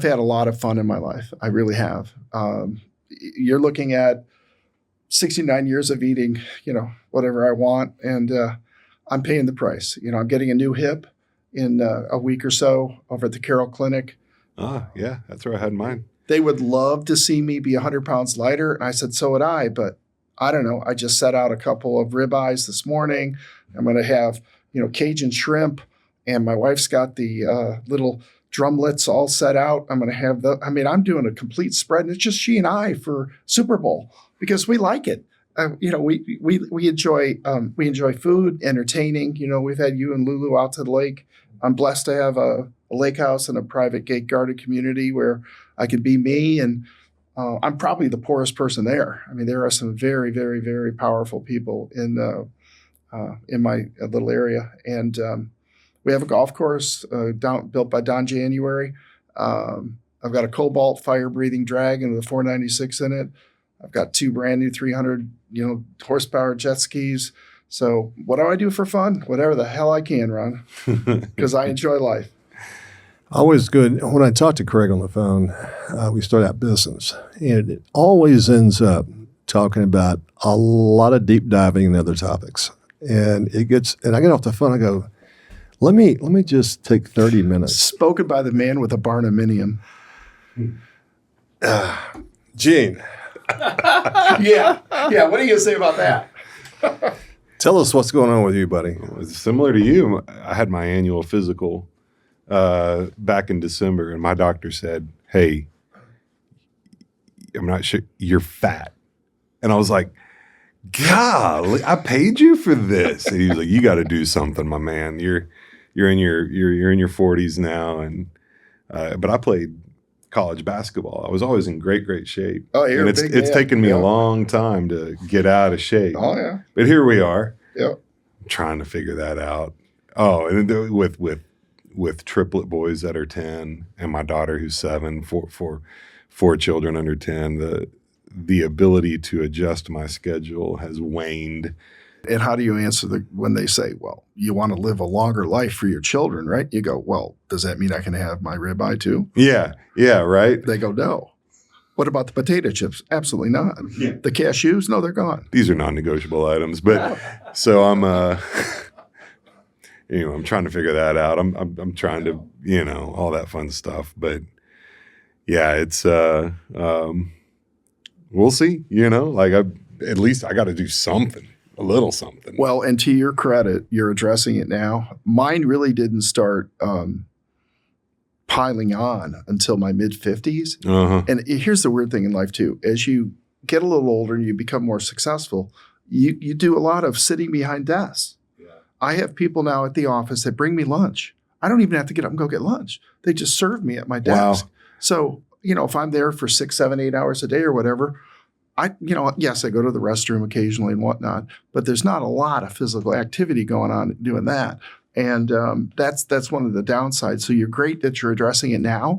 S3: had a lot of fun in my life. I really have. You're looking at 69 years of eating, whatever I want, and I'm paying the price. I'm getting a new hip in a week or so over at the Carroll Clinic.
S4: Yeah, that's where I had mine.
S3: They would love to see me be 100 pounds lighter. And I said, so would I, but I don't know. I just set out a couple of ribeyes this morning. I'm going to have, Cajun shrimp, and my wife's got the little drumlets all set out. I'm going to have I'm doing a complete spread, and it's just she and I for Super Bowl because we like it. We enjoy food, entertaining. We've had you and Lulu out to the lake. I'm blessed to have a lake house and a private gate guarded community where I can be me, and I'm probably the poorest person there. There are some very, very, very powerful people in my little area, and we have a golf course built by Don January. I've got a Cobalt fire-breathing Dragon with a 496 in it. I've got 2 brand new 300 horsepower jet skis. So what do I do for fun? Whatever the hell I can, Ron, because I enjoy life.
S2: Always good. When I talk to Craig on the phone, we start out business, and it always ends up talking about a lot of deep diving in other topics. And I get off the phone, I go, let me just take 30 minutes.
S3: Spoken by the man with a Barnuminium.
S2: Gene.
S3: Yeah. What are you going to say about that?
S2: Tell us what's going on with you, buddy.
S4: Similar to you, I had my annual physical back in December, and my doctor said, "Hey, I'm not sure you're fat," and I was like, "God, I paid you for this." And he was like, "You got to do something, my man. You're in your 40s now," and but I played college basketball. I was always in great shape.
S3: Oh, you're
S4: and
S3: a big
S4: it's
S3: man.
S4: taken me a long time to get out of shape.
S3: Oh yeah.
S4: But here we are.
S3: Yep.
S4: Trying to figure that out. Oh, and then with triplet boys that are 10 and my daughter who's 7, four children under 10, the ability to adjust my schedule has waned.
S3: And how do you answer when they say, well, you want to live a longer life for your children, right? You go, well, does that mean I can have my ribeye too?
S4: Yeah, right.
S3: They go, no. What about the potato chips? Absolutely not. Yeah. The cashews? No, they're gone.
S4: These are non-negotiable items. But so I'm I'm trying to figure that out. I'm trying to, all that fun stuff. But yeah, it's we'll see, at least I got to do something. A little something.
S3: Well, and to your credit, you're addressing it now. Mine really didn't start piling on until my mid 50s.
S4: Uh-huh.
S3: And here's the weird thing in life too. As you get a little older and you become more successful, you do a lot of sitting behind desks. Yeah. I have people now at the office that bring me lunch. I don't even have to get up and go get lunch. They just serve me at my desk.
S4: Wow.
S3: So, if I'm there for 6, 7, 8 hours a day or whatever, yes, I go to the restroom occasionally and whatnot, but there's not a lot of physical activity going on doing that. And that's one of the downsides. So you're great that you're addressing it now,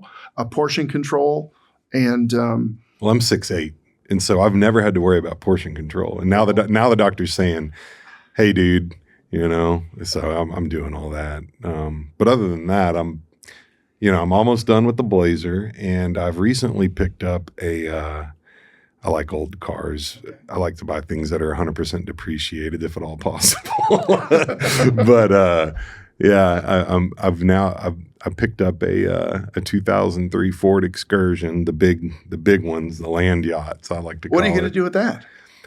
S3: portion control. And
S4: well, I'm 6'8", and so I've never had to worry about portion control. And now the doctor's saying, "Hey, dude, so I'm doing all that." But other than that, I'm almost done with the Blazer, and I've recently picked up I like old cars. I like to buy things that are 100% depreciated, if at all possible. But I picked up a 2003 Ford Excursion, the big ones, the land yachts. I like to.
S3: What are you going to do with that?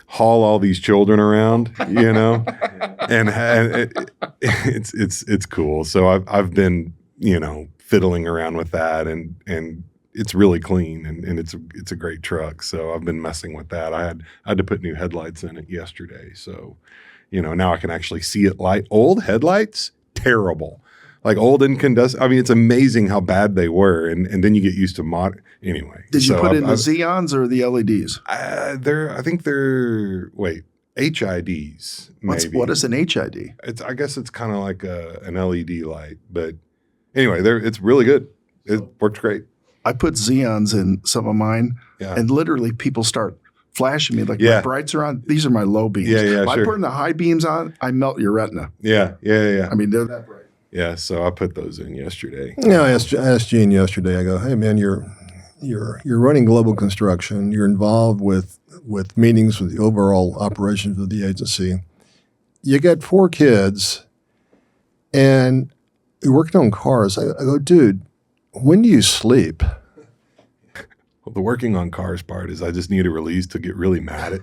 S4: Haul all these children around, and it's cool. So I've been fiddling around with that, and it's really clean, and it's a great truck. So I've been messing with that. I had to put new headlights in it yesterday. So, now I can actually see it light. Old headlights, terrible. Like old incandescent. I mean, it's amazing how bad they were. And then you get used to anyway.
S3: Did you put in the Xeons or the LEDs?
S4: I think they're HIDs. Maybe.
S3: What is an HID?
S4: I guess it's kind of like an LED light. But anyway, it's really good. It works great.
S3: I put Xeons in some of mine, and literally people start flashing me like my brights are on. These are my low beams. If I put in the high beams on, I melt your retina.
S4: Yeah.
S3: I mean, they're that bright.
S4: Yeah, so I put those in yesterday.
S2: I asked Gene yesterday. I go, "Hey man, you're running global construction. You're involved with meetings with the overall operations of the agency. You got 4 kids, and you're working on cars." I go, "Dude, when do you sleep?"
S4: Well, the working on cars part is I just need a release to get really mad at.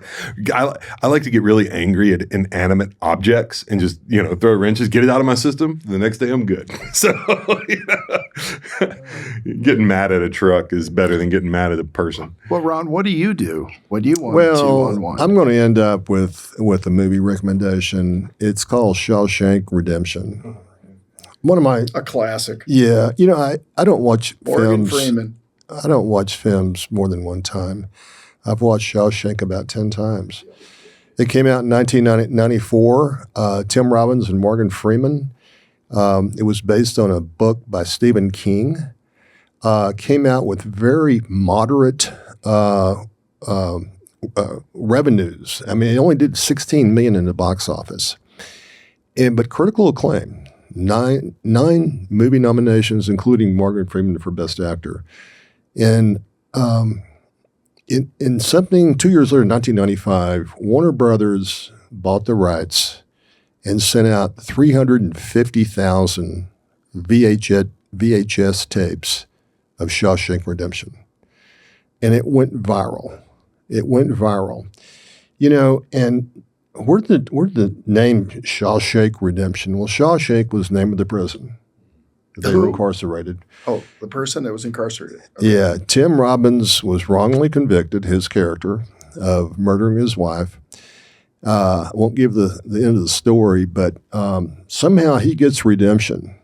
S4: I like to get really angry at inanimate objects and just, throw wrenches, get it out of my system. The next day I'm good. So, getting mad at a truck is better than getting mad at a person.
S3: Well, Ron, what do you do? What do you want
S2: Well,
S3: to unwind?
S2: I'm going to end up with a movie recommendation. It's called Shawshank Redemption. One of my
S3: a classic.
S2: Yeah, I don't watch
S3: Morgan
S2: films.
S3: Freeman.
S2: I don't watch films more than one time. I've watched Shawshank about 10 times. It came out in 1994. Tim Robbins and Morgan Freeman. It was based on a book by Stephen King. Came out with very moderate revenues. I mean, it only did $16 million in the box office, but critical acclaim. Nine movie nominations, including Morgan Freeman for Best Actor. And in something 2 years later, 1995, Warner Brothers bought the rights and sent out 350,000 VHS tapes of Shawshank Redemption. And it went viral. And where'd the name Shawshank Redemption? Well, Shawshank was the name of the prison that they were incarcerated.
S3: Oh, the person that was incarcerated. Okay.
S2: Yeah. Tim Robbins was wrongly convicted, his character, of murdering his wife. I won't give the end of the story, but somehow he gets redemption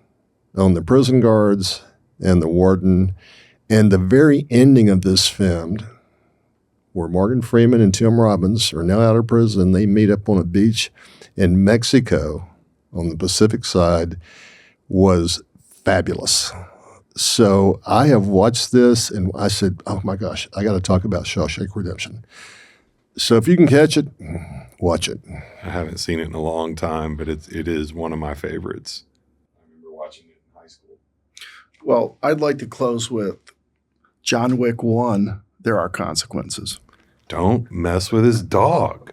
S2: on the prison guards and the warden. And the very ending of this film, where Morgan Freeman and Tim Robbins are now out of prison, they meet up on a beach in Mexico on the Pacific side, was fabulous. So I have watched this and I said, oh my gosh, I got to talk about Shawshank Redemption. So if you can catch it, watch it.
S4: I haven't seen it in a long time, but it is one of my favorites. I remember watching it in high school.
S3: Well, I'd like to close with John Wick 1, There Are Consequences.
S4: Don't mess with his dog.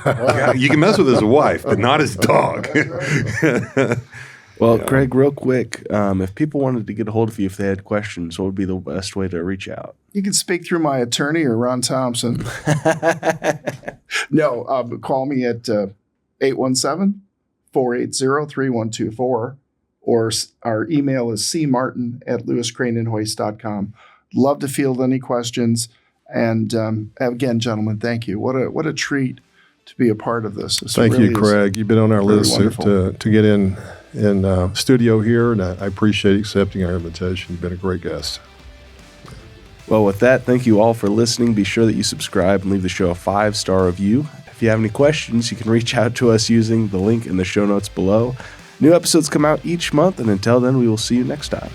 S4: Yeah, you can mess with his wife, but not his dog.
S1: Well, Craig, real quick, if people wanted to get a hold of you if they had questions, what would be the best way to reach out?
S3: You can speak through my attorney or Ron Thompson. No, call me at 817-480-3124, or our email is cmartin@lewiscraneandhoist.com. Love to field any questions. And again, gentlemen, thank you. What a treat to be a part of this.
S2: Thank you, Craig. You've been on our list to get in studio here, and I appreciate accepting our invitation. You've been a great guest.
S1: Well, with that, thank you all for listening. Be sure that you subscribe and leave the show a 5-star review. If you have any questions, you can reach out to us using the link in the show notes below. New episodes come out each month, and until then, we will see you next time.